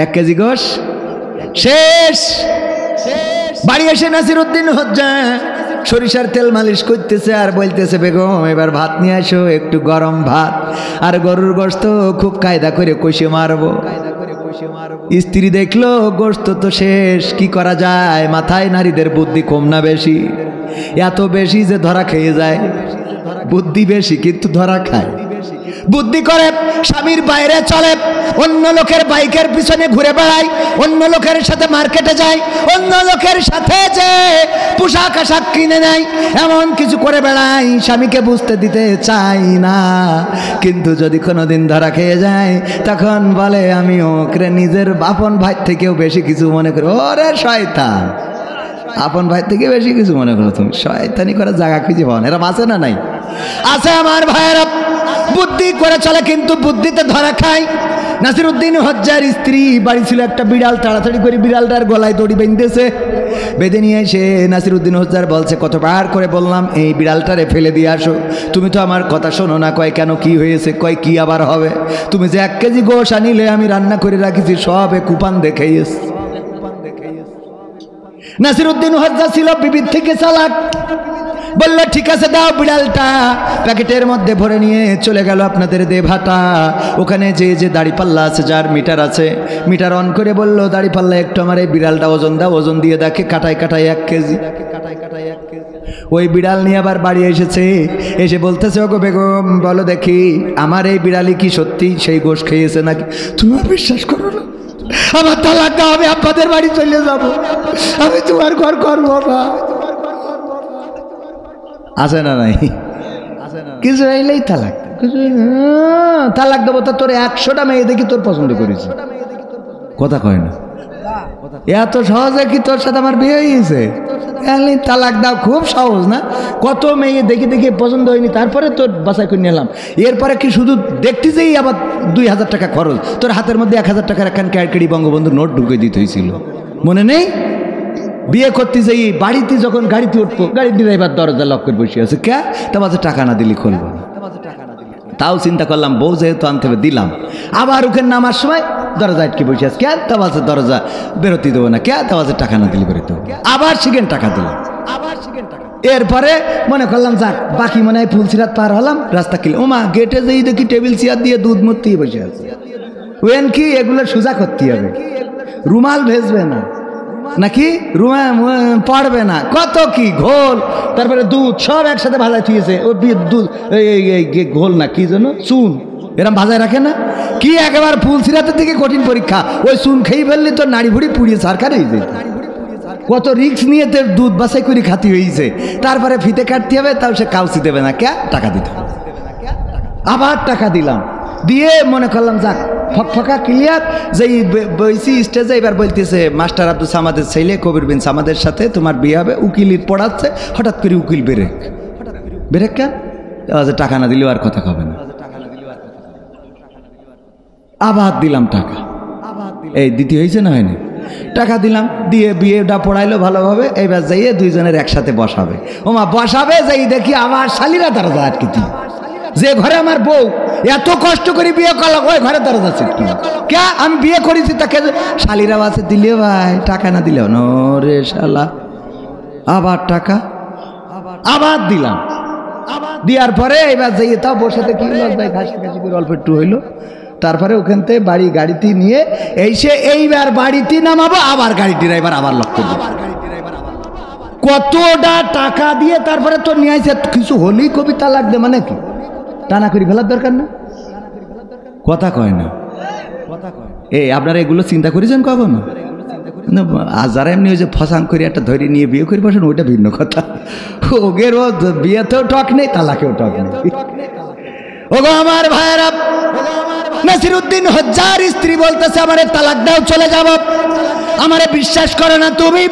1 কেজি গোশত শেষ। বাড়ি এসে নাসিরউদ্দিন হজ্জা সরিষার তেল মালিশ করতেছে আর বলতেছে, বেগম এবার ভাত নিয়ে আসো, একটু গরম ভাত আর গরুর গোশত খুব কায়দা করে কষে মারবো। স্ত্রী দেখলো গোশত তো শেষ, কি করা যায়? মাথায় নারীদের বুদ্ধি কম না বেশি? এত বেশি যে ধরা খেয়ে যায়। বুদ্ধি বেশি কিন্তু ধরা খায়। বুদ্ধি করে স্বামীর বাইরে চলে, অন্য লোকের বাইকের পিছনে ঘুরে বেড়ায়, অন্য লোকের সাথে মার্কেটে যায়, অন্য লোকের সাথে যে পোশাক আশাক কিনে নেয়, এমন কিছু করে বেড়ায়, স্বামীকে বুঝতে দিতে চাই না। কিন্তু যদি কোনোদিন ধরা খেয়ে যায় তখন বলে, আমি ওকে নিজের আপন ভাই থেকেও বেশি কিছু মনে করি। ওরে শয়তান, আপন ভাই থেকে বেশি কিছু মনে করো তুমি? শয়তানি করার জায়গা খুঁজে পাও না। এরকম আছে না নাই? আছে আমার ভাইয়েরা। বুদ্ধি করে চলে কিন্তু বুদ্ধিতে ধরা খায়। নাসিরউদ্দিন হজ্জার স্ত্রী বাড়ি ছিল একটা বিড়াল, তাড়াতাড়ি করে বিড়ালটার গলায় দড়ি বেঁধেছে। বেঁধে নিয়ে এসে নাসিরউদ্দিন হজ্জার বলছে, কতবার করে বললাম এই বিড়ালটারে ফেলে দিয়ে আসো, তুমি তো আমার কথা শোনো না। কয় কেন, কি হয়েছে? কয় কি আবার হবে? তুমি যে 1 কেজি গোশ আনিলে আমি রান্না করে রাখিছি, সবে কুপান দেখেইস। নাসিরউদ্দিন হজ্জা ছিল বিবির থেকে চালাক, বলল ঠিক আছে দাও, বিড়ালটা প্যাকেটের মধ্যে ভরে নিয়ে চলে গেল আপনাদের দেভাটা। ওখানে যে দাড়িপাল্লা আছে, যার মিটার আছে, মিটার অন করে বলল, দাড়িপাল্লা একটু আমার এই বিড়ালটা ওজন দাও। ওজন দিয়ে দেখে কাটায় 1 কেজি। ওই বিড়াল নিয়ে আবার বাড়ি এসেছে। এসে বলতেছে, ওগো বেগম বলো দেখি, আমার এই বিড়ালি কি সত্যি সেই গোশ খেয়েছে নাকি? তুমি বিশ্বাস করো না, আমার তালাক দাও, আমি আপনাদের বাড়ি চলে যাব, আমি তোমার ঘর করবো না। আছে না নাই? কিছু হইলেই তালাক, তালাক দেবো। তা তোর 100টা মেয়ে দেখি তোর পছন্দ করেছি, কথা কয় না। এত সহজে কি তোর সাথে আমার বিয়ে হয়েছে? তালাক দাও খুব সহজ না? কত মেয়ে দেখে দেখে পছন্দ হয়নি, তারপরে তোর বাছাই করে নিলাম। এরপরে কি শুধু দেখতে যেই আবার 2000 টাকা খরচ, তোর হাতের মধ্যে 1000 টাকার একখান ক্যাডকেডি বঙ্গবন্ধু নোট ঢুকে দিতে হয়েছিল, মনে নেই? বিয়ে করতে যাই বাড়িতে যখন গাড়িতে উঠবো, গাড়ির ড্রাইভার দরজা লক করে বসে আছে, কে তা বাজে টাকা না দিলি খুলবো না। তাও চিন্তা করলাম, বউ যেহেতু আনতে হবে দিলাম। আবার ওখানে নামার সময় দরজা আটকে বসে আছে, কে তা বাজে দরজা বেরোতে দেবো না, কে তা বাজে টাকা না দিলি বেরোতে হবে। আবার সেখানে টাকা দিলাম। এরপরে মনে করলাম যাক, বাকি মনে হয় ফুলসিরাত পার হলাম, রাস্তা কিলে ওমা গেটে যেই দেখি টেবিল চেয়ার দিয়ে দুধ মূর্তি বসে আছে। ওয়েন কি এগুলো সোজা করতে হবে, রুমাল ভেজবে না নাকি, পড়বে না, কত কি ঘোল, তারপরে দুধ সব একসাথে ভাজায় থুয়েছে। ও দুধ ঘোল না কি যেন চুন, এরম ভাজায় রাখে না কি? একেবারে ফুলসিরাতের দিকে কঠিন পরীক্ষা। ওই চুন খেয়ে ফেললে তো নাড়ি ভুড়ি পুড়িয়ে সরকার হয়েছে। কত রিক্স নিয়ে দুধ বাছাই করে খাতি হয়েছে। তারপরে ফিতে কাটতে হবে, তাও সে কাউসি দেবে না, কে টাকা দিতে হবে। আবার টাকা দিলাম, দিয়ে মনে করলাম যাক ফকফকা ক্লিয়ার। যেই বইসি স্টেজে এবার বলতেছে, মাস্টার আব্দুল সামাদের ছেলে কবির বিন সামাদের সাথে তোমার বিয়ে হবে, উকিল পড়াচ্ছে। হঠাৎ করে উকিল ব্রেক কেন? টাকা না দিলেও আর কথা হবে না। আবার দিলাম টাকা, এই দিতে হয়েছে না হয়নি? টাকা দিলাম, দিয়ে বিয়েটা পড়াইলো ভালোভাবে। এইবার যাইয়ে দুইজনের একসাথে বসাবে। ওমা বসাবে, যাই দেখি আমার শালিরা দরজা আটকে দিল। যে ঘরে আমার বউ এত কষ্ট করে বিয়ে করলাম, ওই ঘরে দরজা ছিটকি। কে আমি বিয়ে করেছি তাকে শালিরা আছে দিলে ভাই, টাকা না দিলে রে শালা। আবার টাকা, আবার দিলাম। দেওয়ার পরে এবার যাইয়ে তাও বসাতে কি ভাই ঘাসি ঘাসি করে অল্প একটু হইলো। তারপরে ওখান থেকে বাড়ি গাড়িতে নিয়ে এসে এইবার বাড়িতে নামাবো, আবার গাড়ি ড্রাইভার আবার লক করবো। কতটা টাকা দিয়ে তারপরে তো নিয়ে আসে, কিছু হলেই কবিতা লাগবে মানে কি টানা করি ফেলার দরকার না, কথা কয় না। এই আপনারা এগুলো চিন্তা করেছেন কখনো? আর যারা এমনি ওই যে ফসাং করে একটা ধরে নিয়ে বিয়ে করে বসেন, ওইটা ভিন্ন কথা। ওগের ও বিয়েতেও টক নেই, তালাকেও টক নেই। ওগো আমার ভাইয়েরা, নাসিরউদ্দিন হজ্জার স্ত্রী বলতেছে আমারে তালাক দাও, চলে যাব, আমারে বিশ্বাস করো না তুমি।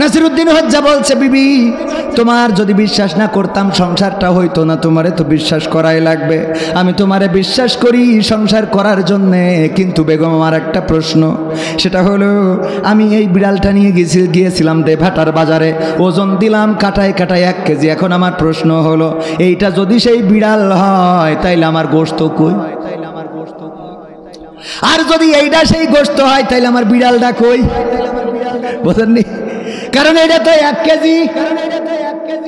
নাসিরউদ্দিন হজ্জা বলছে বিবি তোমার যদি বিশ্বাস না করতাম সংসারটা হইতো না, তোমারে তো বিশ্বাস করাই লাগবে। আমি তোমারে বিশ্বাস করি সংসার করার জন্যে, কিন্তু বেগম আমার একটা প্রশ্ন, সেটা হলো আমি এই বিড়ালটা নিয়ে গিয়েছিলাম দেভাটার বাজারে, ওজন দিলাম কাটায় কাটায় 1 কেজি। এখন আমার প্রশ্ন হলো এইটা যদি সেই বিড়াল হয় তাইলে আমার গোশত কই? আর যদি এইটা সেই গোশত হয় তাইলে আমার বিড়ালটা কই? বুঝেননি? কারণ এটা তো 1 কেজি,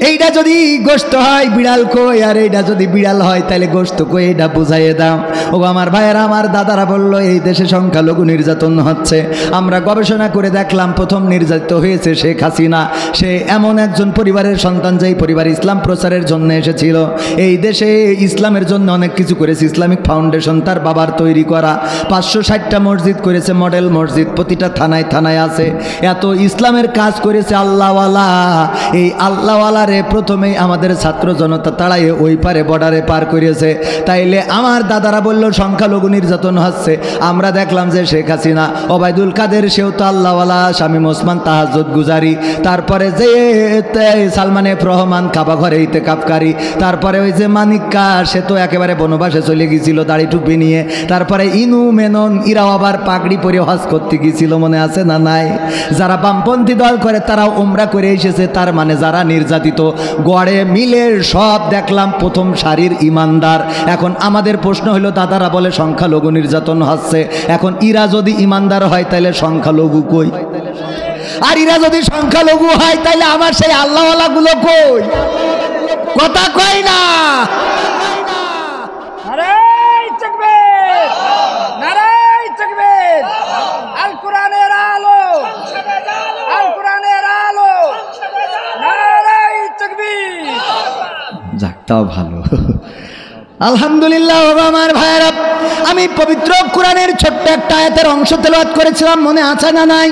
এইটা যদি গোশত হয় বিড়াল কই, আর এইটা যদি বিড়াল হয় তাহলে গোশত কই, এটা বুঝাইয়ে দাও। ও আমার ভাইয়েরা, আমার দাদারা বলল এই দেশে সংখ্যালঘু নির্যাতন হচ্ছে। আমরা গবেষণা করে দেখলাম প্রথম নির্যাতিত হয়েছে শেখ হাসিনা। সে এমন একজন পরিবারের সন্তান যেই পরিবার ইসলাম প্রচারের জন্য এসেছিল। এই দেশে ইসলামের জন্য অনেক কিছু করেছে, ইসলামিক ফাউন্ডেশন তার বাবার তৈরি করা, 560টা মসজিদ করেছে, মডেল মসজিদ প্রতিটা থানায় থানায় আছে। এত ইসলামের কাজ করেছে আল্লাহওয়ালা। এই আল্লাহওয়ালারে প্রথমেই আমাদের ছাত্র জনতা তাড়াইয়ে ওই পারে বর্ডারে পার করেছে। তাইলে আমার দাদারা বলল সংখ্যালঘু নির্যাতন হচ্ছে। আমরা দেখলাম যে শেখ হাসিনা, ওবায়দুল কাদের সেও তো আল্লাহওয়ালা, শামীম ওসমান তাহাজ্জুদ গুজারি, তারপরে যে সালমান এফ রহমান কাবা ঘরে ইতেকাফকারী, তারপরে ওই যে মানিক্কা সে তো একেবারে বনবাসে চলে গিয়েছিল দাড়ি টুপি নিয়ে, তারপরে ইনু মেনন ইরাও আবার পাগড়ি পরে হজ করতে গিয়েছিল, মনে আছে না নাই? যারা বামপন্থী দল করে তারাও উমরা করে এসেছে। তার মানে যারা নির্যাতিত গড়ে মিলে সব দেখলাম প্রথম সারির ইমানদার। এখন আমাদের প্রশ্ন হলো দাদারা বলে সংখ্যালঘু নির্যাতন হচ্ছে, এখন ইরা যদি ইমানদার হয় তাহলে সংখ্যালঘু কই? আর ইরা যদি সংখ্যালঘু হয় তাহলে আমার সেই আল্লাহওয়ালা গুলো কই? কথা কই না। নারায়ে তাকবীর, নারায়ে তাকবীর, আল কোরআনের আলো, আল কোরআনের আলো, নারায়ে তাকবীর। যাক, তাও ভালো, আলহামদুলিল্লাহ। আমার ভাইয়েরা, আমি পবিত্র কোরআনের ছোট্ট একটা আয়াতের অংশ তেলাওয়াত করেছিলাম, মনে আছে না নাই?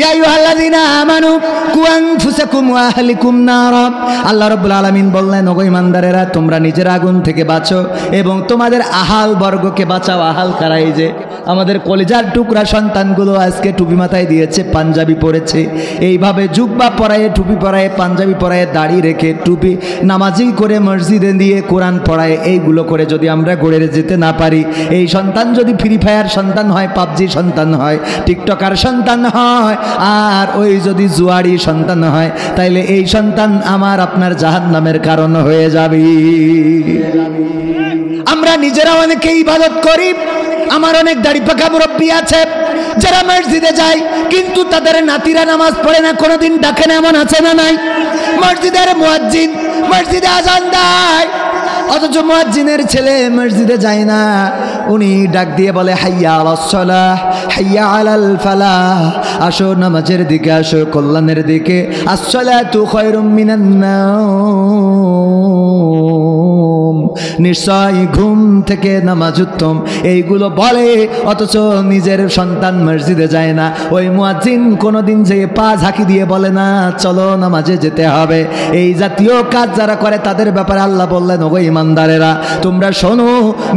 ইয়া আইয়ুহাল্লাযীনা আমানু কু আনফুসাকুম ওয়া আহলিকুম নারা। আল্লাহ রাব্বুল আলামিন বললেন, ওগো ঈমানদারেরা তোমরা নিজের আগুন থেকে বাঁচো এবং তোমাদের আহাল বর্গকে বাঁচাও। আহাল কারা? এই যে আমাদের কলিজার টুকরা সন্তানগুলো আজকে টুপি মাথায় দিয়েছে, পাঞ্জাবি পরেছে, এইভাবে জুব্বা পরায়ে, টুপি পরায়ে, পাঞ্জাবি পরায়ে, দাড়ি রেখে, টুপি নামাজি করে মসজিদে দিয়ে কোরআন পড়ায়, এইগুলো করে যদি আমরা গড়ে যেতে না পারি, এই সন্তান যদি ফ্রি ফায়ার সন্তান হয়, পাবজি সন্তান হয়, টিকটকার সন্তান হয়, আর ওই যদি জুয়ারি সন্তান হয়, তাইলে এই সন্তান আমার আপনার জাহান্নামের কারণ হয়ে যাবে। আমরা নিজেরা অনেকে ইবাদত করি, আমার অনেক দাড়ি পাকা মুরব্বী আছে যারা মসজিদে যায়, কিন্তু তাদের নাতিরা নামাজ পড়ে না, কোনোদিন ডাকে না, এমন আছে না নাই? মসজিদের মুয়াজ্জিন মসজিদে আজান দেয়, অথচ মুয়াজ্জিনের ছেলে মসজিদে যায় না। উনি ডাক দিয়ে বলে হাইয়া আলাস সালাহ, হাইয়া আলাল ফালাহ, আসো নামাজের দিকে, আসো কল্যাণের দিকে, আস-সালাতু খায়রুম মিনান নাওম, নিশ্চয় ঘুম থেকে নামাজ উত্তম, এইগুলো বলে, অথচ নিজের সন্তান মসজিদে যায় না। ওই মুয়াজ্জিন কোনোদিন যে পা ঝাঁকি দিয়ে বলে না চলো নামাজে যেতে হবে। এই জাতীয় কাজ যারা করে তাদের ব্যাপারে আল্লাহ বললেন, ওগো ঈমানদারেরা তোমরা শোনো,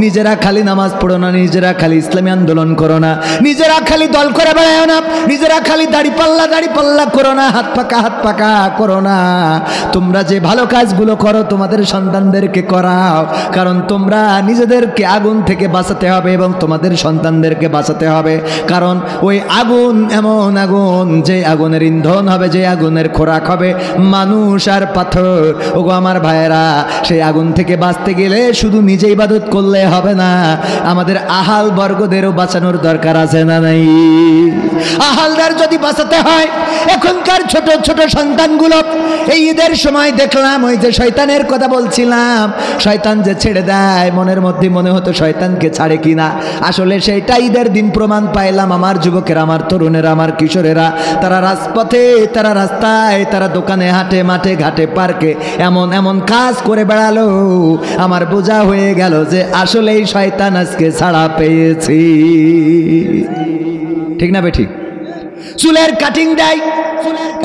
নিজেরা খালি নামাজ পড়ো না, নিজেরা খালি ইসলামী আন্দোলন করো না, নিজেরা খালি দল করে বেড়ায় না, নিজেরা খালি দাড়ি পাল্লা করো না, হাত পাকা করো না। তোমরা যে ভালো কাজগুলো করো তোমাদের সন্তানদেরকে করাও, কারণ তোমরা নিজেদেরকে আগুন থেকে বাঁচাতে হবে এবং তোমাদের সন্তানদেরকে বাঁচাতে হবে। কারণ ওই আগুন এমন আগুন যে আগুনের ইন্ধন হবে, যে আগুনের খোরাক হবে মানুষ আর পাথর। ওগো আমার ভাইয়েরা, সেই আগুন থেকে বাঁচতে গেলে শুধু নিজে ইবাদত করলে হবে না, আমাদের আহাল বর্গদেরও বাঁচানোর দরকার আছে না নাই? আহালদার যদি বাঁচাতে হয়, এখনকার ছোট ছোট সন্তানগুলো এই ঈদের সময় দেখলাম, ওই যে শয়তানের কথা বলছিলাম, শয়তান যে ছেড়ে দেয়, মনের মধ্যে মনে হতো শয়তানকে ছাড়ে কিনা, আসলে সেইটা ঈদের দিন প্রমাণ পাইলাম। আমার যুবকেরা, আমার তরুণেরা, আমার কিশোরেরা, তারা রাজপথে, তারা রাস্তায়, তারা দোকানে, হাটে, মাঠে, ঘাটে, পার্কে এমন এমন কাজ করে বেড়ালো, আমার বোঝা হয়ে গেল যে আসলেই শয়তান আজকে ছাড়া পেয়েছি। ঠিক না বে ঠিক? চুলের কাটিং দেয়,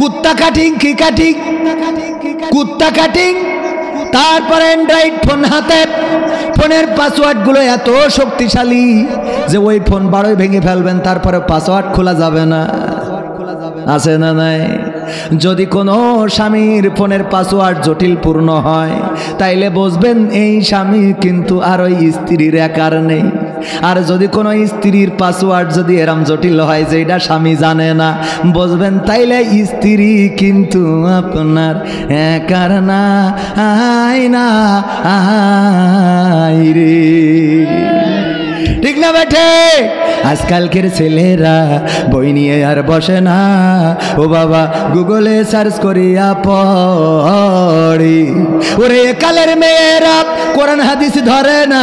কুত্তা কাটিং, কি কাটিং? কুত্তা কাটিং। তারপরে অ্যান্ড্রয়েড ফোন হাতে, ফোনের পাসওয়ার্ডগুলো এত শক্তিশালী যে ওই ফোন বারোই ভেঙে ফেলবেন, তারপরে পাসওয়ার্ড খোলা যাবে না। আছে না নাই? যদি কোনো স্বামীর ফোনের পাসওয়ার্ড জটিলপূর্ণ হয় তাইলে বুঝবেন এই স্বামী কিন্তু আর ওই স্ত্রীর একার নেই। আর যদি কোনো স্ত্রীর পাসওয়ার্ড যদি এরম জটিল হয় যে এটা স্বামী জানে না, বুঝবেন তাইলে স্ত্রী কিন্তু আপনার একার না। আই না আই রে, ঠিক না বেঠে? আজকালকের ছেলেরা বই নিয়ে আর বসে না, ও বাবা গুগলে সার্চ করিয়া পড়ি। ওরে কালের মেয়েরা কোরআন হাদিস ধরে না,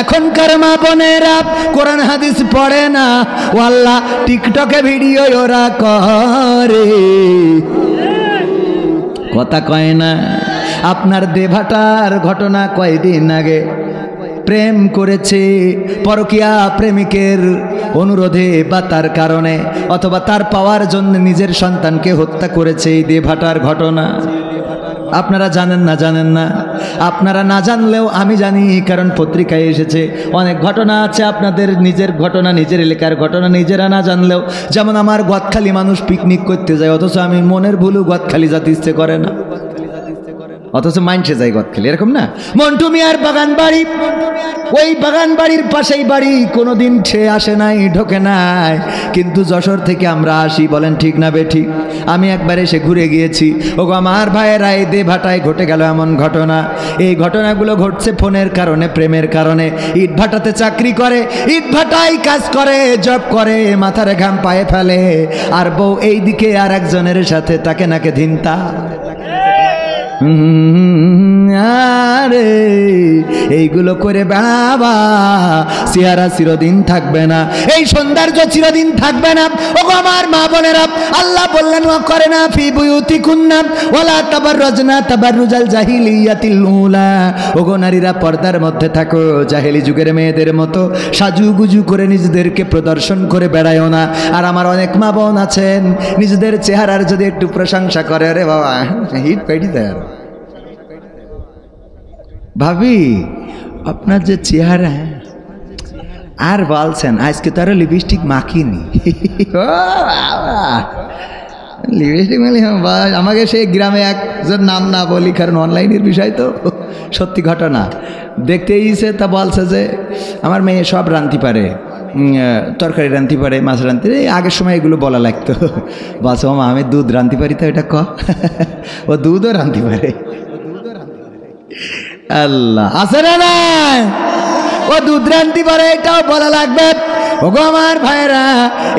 এখনকার মা বোনেরা কোরআন হাদিস পড়ে না, ও আল্লাহ টিকটকে ভিডিও ওরা করে, কথা কয় না। আপনার দেভাটার ঘটনা কয়দিন আগে, প্রেম করেছে, পরকীয়া প্রেমিকের অনুরোধে বা তার কারণে অথবা তার পাওয়ার জন্য নিজের সন্তানকে হত্যা করেছে। এই দেভাটার ঘটনা আপনারা জানেন না? জানেন না? আপনারা না জানলেও আমি জানি, কারণ পত্রিকায় এসেছে। অনেক ঘটনা আছে আপনাদের নিজের ঘটনা, নিজের এলাকার ঘটনা নিজেরা না জানলেও। যেমন আমার গদখালি মানুষ পিকনিক করতে যায়, অথচ আমি মনের ভুলও গদখালি যেতে ইচ্ছে করে না, অথচ মাইন্ডসে যাই গদখালি, এরকম না? মন্টু মিয়ার বাগান বাড়ি, ওই বাগান বাড়ির পাশেই বাড়ি, কোনোদিন সে আসে নাই, ঢোকে নাই, কিন্তু যশোর থেকে আমরা আসি, বলেন ঠিক না বে ঠিক? আমি একবার এসে ঘুরে গিয়েছি। ওগো আমার ভাইয়েরা, এই দেভাটায় ঘটে গেল এমন ঘটনা। এই ঘটনাগুলো ঘটছে ফোনের কারণে, প্রেমের কারণে। ইট ভাটাতে চাকরি করে, ইট ভাটায় কাজ করে, জব করে, মাথার ঘাম পায়ে ফেলে, আর বউ এই দিকে আর একজনের সাথে তাকে নাকে ধিনতা। আরে এইগুলো করে বেড়াবা, চেহারা চিরদিন থাকবে না, এই সৌন্দর্য চিরদিন থাকবে না। ওগো আমার মা বোনেরা, আল্লাহ বললেন ওয়া করে না ফি বুয়ুতিকুন্না ওয়ালা তাবাররাজনা তাবাররুজাল জাহিলিয়াতিল উলা। ওগো নারীরা পর্দার মধ্যে থাকো, জাহেলি যুগের মেয়েদের মতো সাজুগুজু করে নিজেদেরকে প্রদর্শন করে বেড়ায়ও না। আর আমার অনেক মা বোন আছেন, নিজেদের চেহারার যদি একটু প্রশংসা করে, রে বাবা হিট পেটি দেয়। ভাবি আপনার যে চেহারা, আর বলছেন আজকে তো আরো লিপস্টিক মাখিনি। লিপস্টিক মানে আমাকে সেই গ্রামে একজন নাম না বলি, কারণ অনলাইনের বিষয় তো, সত্যি ঘটনা দেখতে ইসে, তা বলছে যে আমার মেয়ে সব রাঁধতে পারে, তরকারি রাঁধতে পারে, মাছ রাঁধতে, এই আগের সময় এগুলো বলা লাগতো। বলছে ও মা আমি দুধ রাঁধতে পারি, তো এটা ক, ও দুধও রাঁধতে পারে। আল্লাহ আছে না নাই? ও দুধ রাঁধতে পারে, এটাও বলা লাগবে। ওগো আমার ভাইরা,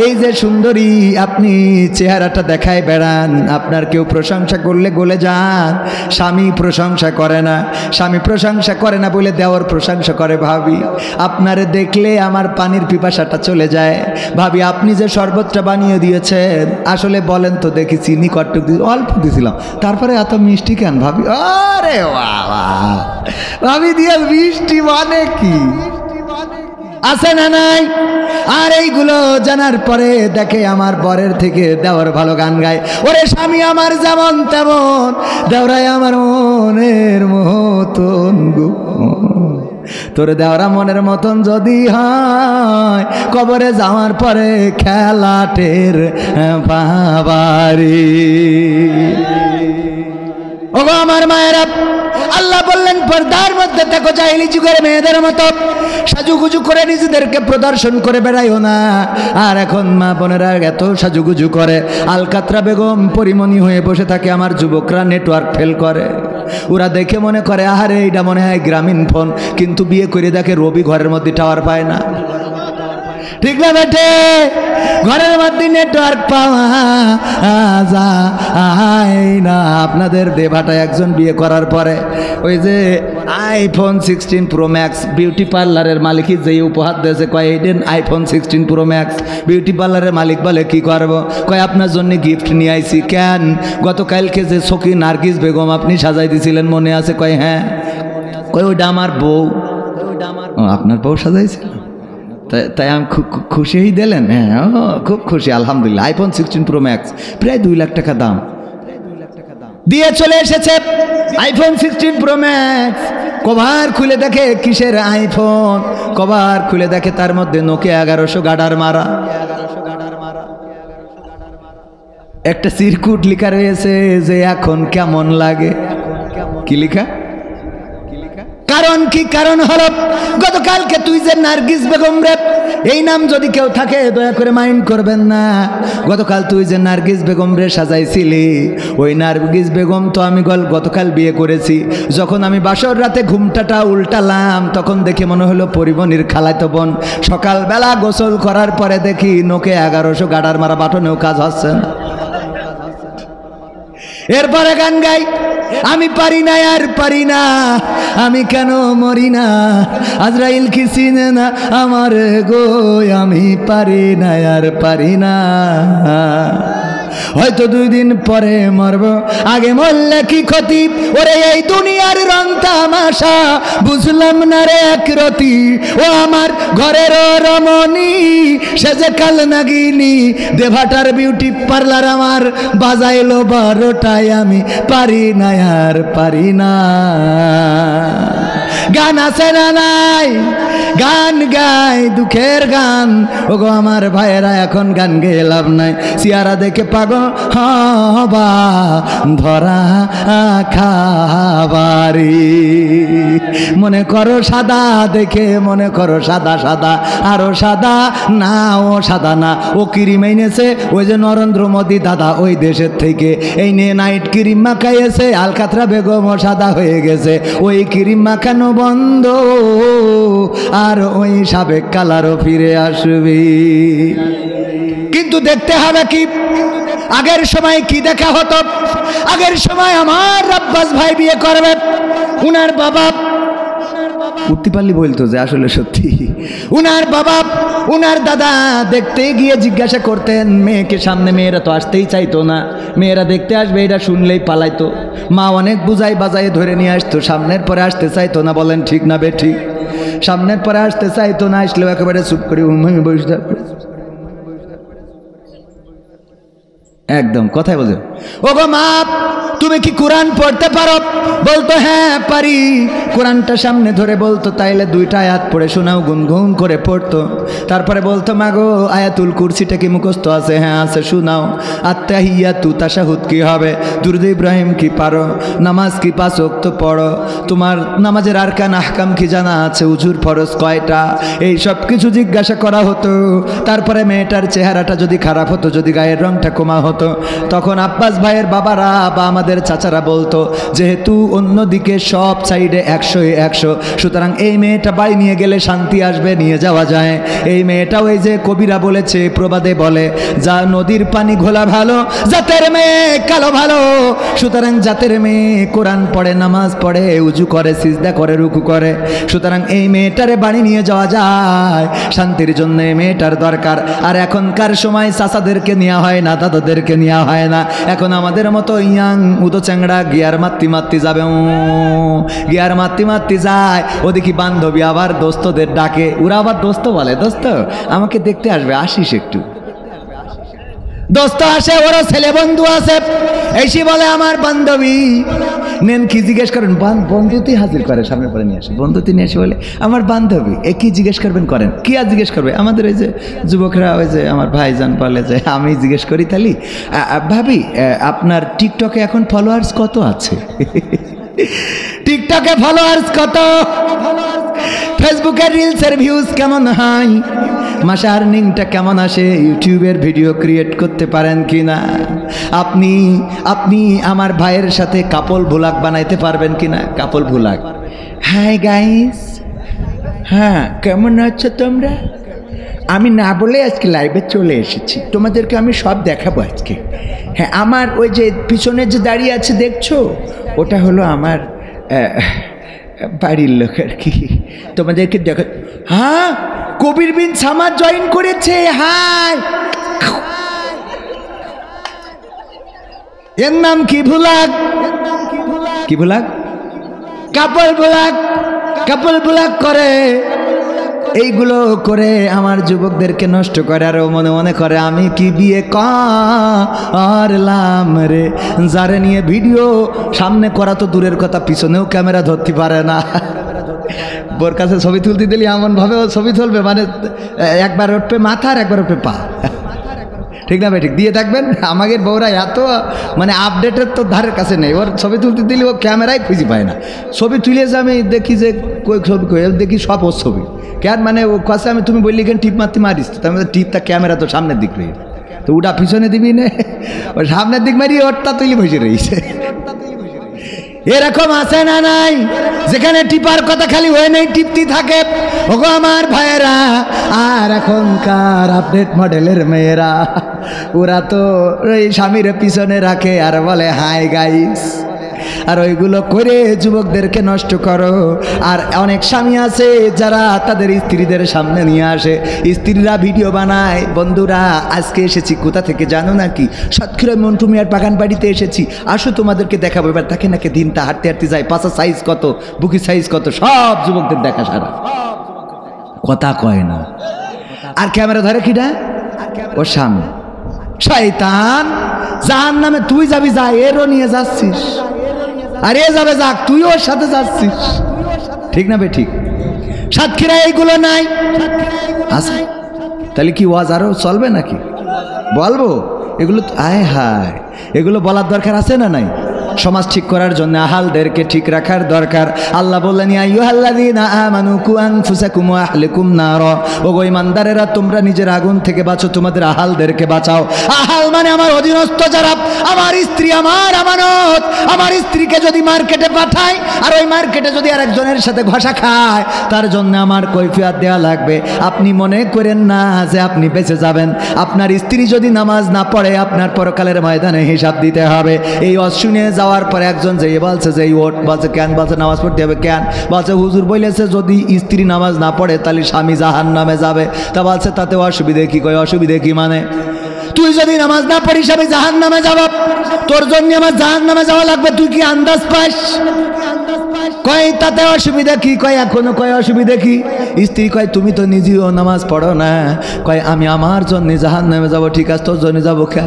এই যে সুন্দরী আপনি চেহারাটা দেখায় বেড়ান, আপনার কেউ প্রশংসা করলে গলে যান। স্বামী প্রশংসা করে না, স্বামী প্রশংসা করে না বলে দেওয়ার প্রশংসা করে। ভাবি আপনারে দেখলে আমার পানির পিপাসাটা চলে যায়। ভাবি আপনি যে শরবতটা বানিয়ে দিয়েছেন, আসলে বলেন তো দেখি চিনি কটটুক দিয়ে, অল্প দিয়েছিলাম, তারপরে এত মিষ্টি কেন? ভাবি আরে বাবা, ভাবি দিয়ে মিষ্টি মানে কি? আছে না নাই? আর এইগুলো জানার পরে দেখে আমার বরের থেকে দেওয়ার ভালো গান গায়। ওরে স্বামী আমার যেমন তেমন, দেওরাই আমার মনের মতন গো, তোর দেওরা মনের মতন যদি হয়, কবরে যাওয়ার পরে খেলাটের বাবারি। ওগো আমার মায়েরা, আল্লাহ বললেন পর্দার মধ্যে থাকো, জাহেলি যুগের মেয়েদের মতো সাজুগুজু করে নিজেদেরকে প্রদর্শন করে বেড়াইও না। আর এখন মা বোনেরা এত সাজুগুজু করে, আলকাতরা বেগম পরিমণি হয়ে বসে থাকে। আমার যুবকরা নেটওয়ার্ক ফেল করে, ওরা দেখে মনে করে আহারে এইটা মনে হয় গ্রামীণ ফোন, কিন্তু বিয়ে করে দেখে রবি ঘরের মধ্যে টাওয়ার পায় না। ঠিক না বেটে? ঘরের মধ্যে নেটওয়ার্ক পাওয়া যায় না। আপনাদের দেভাটা একজন বিয়ে করার পরে ওই যে আইফোন 16 প্রো ম্যাক্স বিউটি পার্লারের মালিকই যেই উপহার দিয়েছে, কয় এইদিন আইফোন 16 প্রো ম্যাক্স। বিউটি পার্লারের মালিক বলে কি করবো? কয় আপনার জন্য গিফট নিয়ে আইছি। কেন? গতকালকে যে সখী নার্গিস বেগম আপনি সাজাই দিয়েছিলেন মনে আছে? কয় হ্যাঁ। কয় ওইটা আমার বউ। আপনার বউ সাজাইছিল? তাই আমি খুশি দিলেন? হ্যাঁ খুব খুশি, আলহামদুলিল্লাহ। আইফোন 16 প্রো ম্যাক্স প্রায় 2 লাখ টাকা দাম। দিয়ে চলে এসেছে আইফোন 16 প্রো ম্যাক্স। কভার খুলে দেখে কিসের আইফোন, কভার খুলে দেখে তার মধ্যে নোকিয়া 1100 গাডার মারা। একটা সিরকুট লেখা রয়েছে যে এখন কেমন লাগে। কি লেখা? কারণ কি? কারণ হলো গতকালকে তুই যে নার্গিস বেগম রে, এই নাম যদি কেউ থাকে দয়া করে মাইন্ড করবেন না। গতকাল তুই যে নার্গিস বেগম রে সাজাইছিলি, ওই নার্গিস বেগম তো আমি গতকাল বিয়ে করেছি। যখন আমি বাসর রাতে ঘুমটাটা উল্টালাম তখন দেখে মনে হলো পরিবনির খালাতো বোন। সকালবেলা গোসল করার পরে দেখি নোকে 1100 গাডার মারা বাটনেও কাজ হচ্ছে না। এরপরে গান গাই, আমি পারি না আর পারি না, আমি কেন মরি না, আজরাইল কি চিনে না আমার গো, আমি পারি না আর পারি না। হয়তো 2 দিন পরে মরব, আগে মরলে কি ক্ষতি, ওরে এই দুনিয়ার রং তামাশা বুঝলাম না রে একরতি। ও আমার ঘরের রমণী, সে যে কাল নাগিনী, দেভাটার বিউটি পার্লার আমার বাজাইলো 12টায়, আমি পারি না আর পারি না। গান আছে না নাই? গান গাই দুঃখের গান। ওগো আমার ভাইয়েরা, এখন গান গেয়ে লাভ নাই, সিয়ারা দেখে পাগল হবা ধরা খাবারি। মনে করো সাদা দেখে, মনে করো সাদা সাদা, আরো সাদা না, ও সাদা না, ও ক্রিম এনেছে ওই যে নরেন্দ্র মোদী দাদা ওই দেশের থেকে, এই নিয়ে নাইট ক্রিম মাখাইয়েছে, আলকাতরা বেগমও সাদা হয়ে গেছে। ওই ক্রিম মাখানো বন্ধ, আর ওই সাবেক কালারও ফিরে আসবে। কিন্তু দেখতে হবে কি, আগের সময় কি দেখা হতো। আগের সময় আমার আব্বাস ভাই বিয়ে করবে, উনার বাবা উঠতে পারলি বলতো যে আসলে সত্যি, উনার বাবা উনার দাদা দেখতে গিয়ে জিজ্ঞাসা করতেন মেয়েকে সামনে, মেয়েরা তো আসতেই চাইতো না, মেয়েরা দেখতে আসবে এটা শুনলেই পালাইতো। মা অনেক বুঝাই বাজাই ধরে নিয়ে আসতো, সামনের পরে আসতে চাইতো না। বলেন ঠিক না বেঠিক? সামনের পরে আসতে চাইতো না, আসলেও একেবারে চুপ করে বসে থাকতো। একদম কথাই বলছে, ও গো মা তুমি কি কোরআন পড়তে পারো? বলতো হ্যাঁ পারি। কোরআনটা সামনে ধরে বলতো তাইলে 2টা আয়াত পড়ে শোনাও, গুনগুন করে পড়তো। তারপরে বলতো মা গো আয়াতুল কুরসিটা কি মুখস্থ আছে? হ্যাঁ আছে, শোনাও। আত্তাহিয়াতু তাশাহুদ কি হবে? দুরুদ ইব্রাহিম কি পারো? নামাজ কি 5 ওয়াক্ত পড়ো? তোমার নামাজের আরকান আহকাম কি জানা আছে? উজুর ফরজ কয়টা? এই সব কিছু জিজ্ঞাসা করা হতো। তারপরে মেয়েটার চেহারাটা যদি খারাপ হতো, যদি গায়ের রংটা কমা হতো, তখন আব্বাস ভাইয়ের বাবারা বা আমাদের চাচারা বলতো যেহেতু অন্যদিকে সব সাইডে 100-100, সুতরাং এই মেয়েটা বাড়ি নিয়ে গেলে শান্তি আসবে, নিয়ে যাওয়া যায়। এই মেয়েটা ওই যে কবিরা বলেছে, প্রবাদে বলে, যা নদীর পানি ঘোলা ভালো, জাতের মেয়ে কালো ভালো। সুতরাং জাতের মেয়ে কোরআন পড়ে, নামাজ পড়ে, উজু করে, সিজদা করে, রুকু করে। সুতরাং এই মেয়েটারে বাড়ি নিয়ে যাওয়া যায়, শান্তির জন্য এই মেয়েটার দরকার। আর এখনকার সময় চাচাদেরকে নেওয়া হয় না, দাদাদেরকে নেওয়া হয় না। এখন আমাদের মতো ইয়াং উদো চ্যাংড়া গিয়ার মাত্তি যাবে, গিয়ার মাত্তি যায়। ওদিকে বান্ধবী আবার দোস্তদের ডাকে, ওরা আবার দোস্ত বলে, দোস্ত আমাকে দেখতে আসবে, আসিস একটু। দোস্ত আসে, ওরা ছেলে বন্ধু আছে, এসে বলে আমার বান্ধবী নেন। কি জিজ্ঞেস করেন? বন্ধুতেই হাজির করে, সামনে পরে নিয়ে আসে, বন্ধুতে নিয়ে এসে বলে আমার বান্ধবী। এ কি জিজ্ঞেস করবেন? করেন। কি আর জিজ্ঞেস করবে? আমাদের ওই যে যুবকরা, ওই যে আমার ভাইজান বলে যে আমি জিজ্ঞেস করি, তাহলে ভাবি আপনার টিকটকে এখন ফলোয়ার্স কত আছে? টিকটকে ফলোয়ার্স কত? ফেসবুকের রিলসের ভিউজ কেমন হয়? মাসে আর্নিংটা কেমন আসে? ইউটিউবের ভিডিও ক্রিয়েট করতে পারেন কি না? আপনি আমার ভাইয়ের সাথে কাপল ভ্লগ বানাইতে পারবেন কি না? কাপল ভ্লগ। হাই গাইস, হ্যাঁ কেমন আছো তোমরা? আমি না বলে আজকে লাইভে চলে এসেছি, তোমাদেরকে আমি সব দেখাবো আজকে। হ্যাঁ, আমার ওই যে পিছনে যে দাঁড়িয়ে আছে দেখছো, ওটা হলো আমার বাড়ির লোক আর কি, তোমাদেরকে দেখা। হ্যাঁ, কবির বিন সামাদ জয়েন করেছে। হাই, এর নাম কি ভ্লগ? কি ভ্লগ? কাপল ভ্লগ। কাপল ভ্লগ করে। এইগুলো করে আমার যুবকদেরকে নষ্ট করে, আর ও মনে মনে করে আমি কি বিয়ে করলাম রে। যারে নিয়ে ভিডিও সামনে করা তো দূরের কথা, পিছনেও ক্যামেরা ধরতে পারে না। বোর কাছে ছবি তুলতে দিলে এমনভাবে ও ছবি তুলবে, মানে একবার উঠবে মাথা আর একবার উঠবে পা, ঠিক না ভাই? ঠিক দিয়ে থাকবেন। আমাদের বউরা এত মানে আপডেটের তো ধারের কাছে নেই, ওর ছবি তুলতে দিলে ও ক্যামেরাই খুঁজে পায় না। ছবি তুলেছে আমি দেখি যে কই ছবি কই, দেখি সব ওর ছবি। কেন মানে ও কাছে আমি তুমি বললি কেন টিপ মারতে মারিস, তো আমি টিপটা ক্যামেরা তো সামনের দিক রয়েছে, তো ওটা পিছনে দিবি না, ওই সামনের দিক মারি ওরটা তুলি বসে রয়েছে। এরকম আছে না নাই, যেখানে টিপার কথা খালি হয়ে নেই টিপতি থাকে। ওগো আমার ভাইয়েরা, আর এখনকার আপডেট মডেলের মেয়েরা, ওরা তো ওই স্বামীর পিছনে রাখে আর বলে হাই গাইস, আর ওইগুলো করে যুবকদেরকে নষ্ট করো। আর অনেক স্বামী আছে যারা তাদের স্ত্রীদের সামনে নিয়ে আসে, স্ত্রীরা ভিডিও বানায়। বন্ধুরা, আজকে এসেছি কোথা থেকে জানো নাকি? সাতক্ষীরায় মন্টু মিয়ার বাগান বাড়িতে এসেছি, আসো তোমাদেরকে দেখাবো। এবার তাকে নাকি দিনটা হাঁটতে হাঁটতে যায়, পাশা সাইজ কত, বুকি সাইজ কত, সব যুবকদের দেখা সারা, কথা কয় না। আর ক্যামেরা ধরে কিনা ওর সামনে। শয়তান, জাহান্নামে তুই যাবি, যা, এরও নিয়ে যাচ্ছিস, আর এ যাবে যাক, তুই ওর সাথে যাচ্ছিস, ঠিক না বে? ঠিক। সাতক্ষীরা এইগুলো নাই আছে, তাহলে কি ওয়াজ আরো চলবে নাকি? বলবো এগুলো? আয় হায়, এগুলো বলার দরকার আছে না নাই? সমাজ ঠিক করার জন্য আহালদেরকে ঠিক রাখার দরকার। আল্লাহ বললেন, ইয়া আইয়ুহাল্লাযীনা আমানু কু আনফুসাকুম ওয়া আহলিকুম নারা, ওগো ঈমানদারেরা, তোমরা নিজের আগুন থেকে বাঁচো, তোমাদের আহালদেরকে বাঁচাও। আহাল মানে আমার অধীনস্থ যারা, আমার স্ত্রী আমার আমানত। আমার স্ত্রীকে যদি মার্কেটে পাঠাই আর ওই মার্কেটে যদি আরেকজনের সাথে ঘষা খায়, তার জন্য আমার কৈফিয়ত দেওয়া লাগবে। আপনি মনে করেন না যে আপনি বেঁচে যাবেন। আপনার স্ত্রী যদি নামাজ না পড়ে, আপনার পরকালের ময়দানে হিসাব দিতে হবে। এই অশুনে যাওয়ার পরে একজন যে বলছে যে ওট বলছে, কেন বলছে নামাজ পড়তে হবে, কেন বলছে হুজুর বলেছে যদি স্ত্রী নামাজ না পড়ে তাহলে স্বামী জাহান্নামে যাবে। তা বলছে তাতে অসুবিধে কি? কয় অসুবিধে কি মানে? তুই যদি নামাজ না পড়িস আমি জাহান্নামে যাব, তোর জন্য আমার জাহান্নামে যাওয়া লাগবে, তুই কি আন্দাজ পাস? কয় তাতে অসুবিধা কি? কয় এখনো কয় অসুবিধা কি? স্ত্রী কয় তুমি তো নিজেও নামাজ পড়ো না। কয় আমি আমার জন্য জাহান্নামে যাব। ঠিক আছে, তোর জন্য যাবো কে?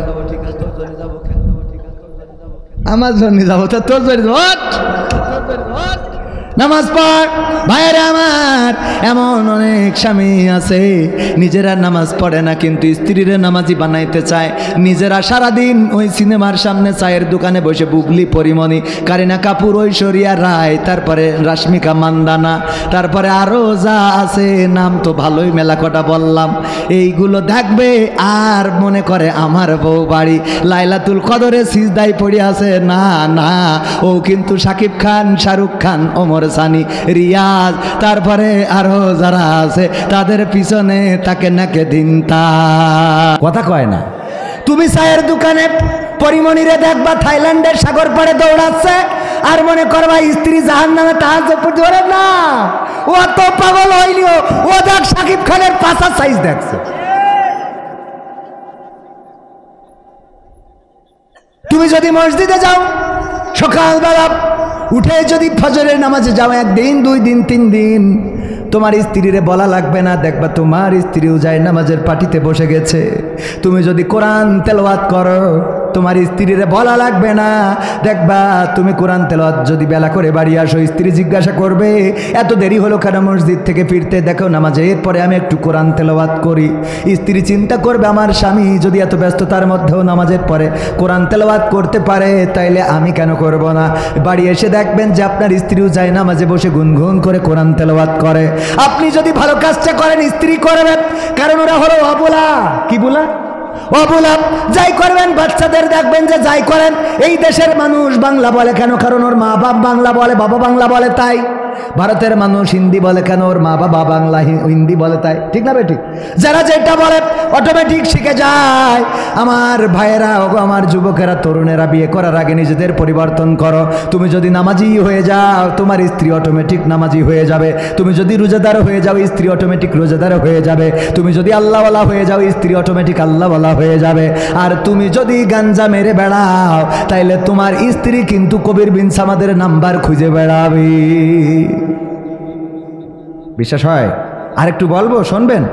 আমার জন্য যাবো, তা তোর জন্য নামাজ পড়। ভাইয়েরা আমার, এমন অনেক স্বামী আছে নিজেরা নামাজ পড়ে না কিন্তু স্ত্রীরা নামাজি বানাইতে চায়। নিজেরা সারাদিন ওই সিনেমার সামনে চায়ের দোকানে বসে বুবলি পরিমণি, কারিনা কাপুর, ঐশ্বরিয়া রায়, তারপরে রাশ্মিকা মান্দানা, তারপরে আরও যা আছে, নাম তো ভালোই মেলা কটা বললাম, এইগুলো দেখবে আর মনে করে আমার বউ বাড়ি লাইলাতুল কদরে সিজদায় পড়ে আছে। না না, ও কিন্তু শাকিব খান, শাহরুখ খান, ওমর সানি, রিয়াজ, তারপরে আরো যারা আছে তাদের পিছনে তাকে নাকে দিনতা, কথা কয় না। তুমি চায়ের দোকানে পরিমণিরে দেখবা থাইল্যান্ডের সাগর পাড়ে দৌড়াচ্ছে, আর মনে করবা স্ত্রী জাহান্নামে তাহাজ্জুদ পড়তে পারে না। ও তো পাগল হইলিও, ও দেখ শাকিব খানের পাছার সাইজ দেখছে। তুমি যদি মসজিদে যাও সকালবেলা উঠে যদি ফজরের নামাজে যাও, একদিন, 2 দিন, 3 দিন, তোমার স্ত্রীরে বলা লাগবে না, দেখবা তোমার স্ত্রীও যায় নামাজের পাটিতে বসে গেছে। তুমি যদি কোরআন তেলাওয়াত করো, তোমার স্ত্রীরে বলা লাগবে না, দেখবা তুমি কোরআন তেলাওয়াত যদি বেলা করে বাড়ি আসো, স্ত্রী জিজ্ঞাসা করবে এত দেরি হলো কেন মসজিদ থেকে ফিরতে? দেখো নামাজে এরপরে আমি একটু কোরআন তেলাওয়াত করি। স্ত্রী চিন্তা করবে আমার স্বামী যদি এত ব্যস্ততার মধ্যেও নামাজের পরে কোরআন তেলাওয়াত করতে পারে, তাইলে আমি কেন করব না? বাড়ি এসে দেখবেন যে আপনার স্ত্রীও যায় নামাজে বসে গুনগুন করে কোরআন তেলাওয়াত করে। আপনি যদি ভালো কাজটা করেন, স্ত্রী করবেন, কারণ ওরা হলো অবলা। কি বলা? অবলা। যাই করবেন, বাচ্চাদের দেখবেন যে যাই করেন। এই দেশের মানুষ বাংলা বলে কেন? কারণ ওর মা বাপ বাংলা বলে, বাবা বাংলা বলে, তাই। ভারতের মানুষ হিন্দি বলে কেন? ওর মা বাবা বাংলা হিন্দি বলে, তাই। ঠিক না বেঠিক? যারা যেটা বলে অটোমেটিক শিখে যায়। আমার ভাইয়েরা, আমার যুবকেরা, তরুণেরা, বিয়ে করার আগে নিজেদের পরিবর্তন করো। তুমি যদি নামাজি হয়ে যাও, তোমার স্ত্রী অটোমেটিক নামাজি হয়ে যাবে। তুমি যদি রোজাদার হয়ে যাও, স্ত্রী অটোমেটিক রোজাদার হয়ে যাবে। তুমি যদি আল্লাহওয়ালা হয়ে যাও, স্ত্রী অটোমেটিক আল্লাহওয়ালা হয়ে যাবে। আর তুমি যদি গাঞ্জা মেরে বেড়াও, তাইলে তোমার স্ত্রী কিন্তু কবির বিন সামাদের নাম্বার খুঁজে বেড়াবে। বিশ্বাস হয়? আর একটু বলবো, শুনবেন?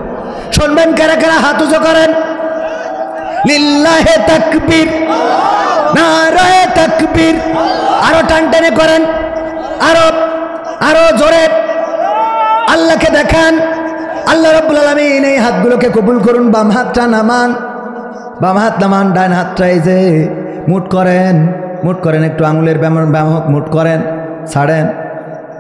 শুনবেন? কারা কারা হাত উঁচু করেন? লিল্লাহে তাকবীর, নারায়ে তাকবীর। আরো টান টেনে করেন, আরো আরো জোরে আল্লাহকে দেখান। আল্লাহ রাব্বুল আলামিন এই হাতগুলোকে কবুল করুন। বাম হাতটা নামান, বাম হাত নামান, ডান হাতটা এই যে মুঠ করেন, মুঠ করেন, একটু আঙুলের ব্যায়াম মুঠ করেন, ছাড়েন।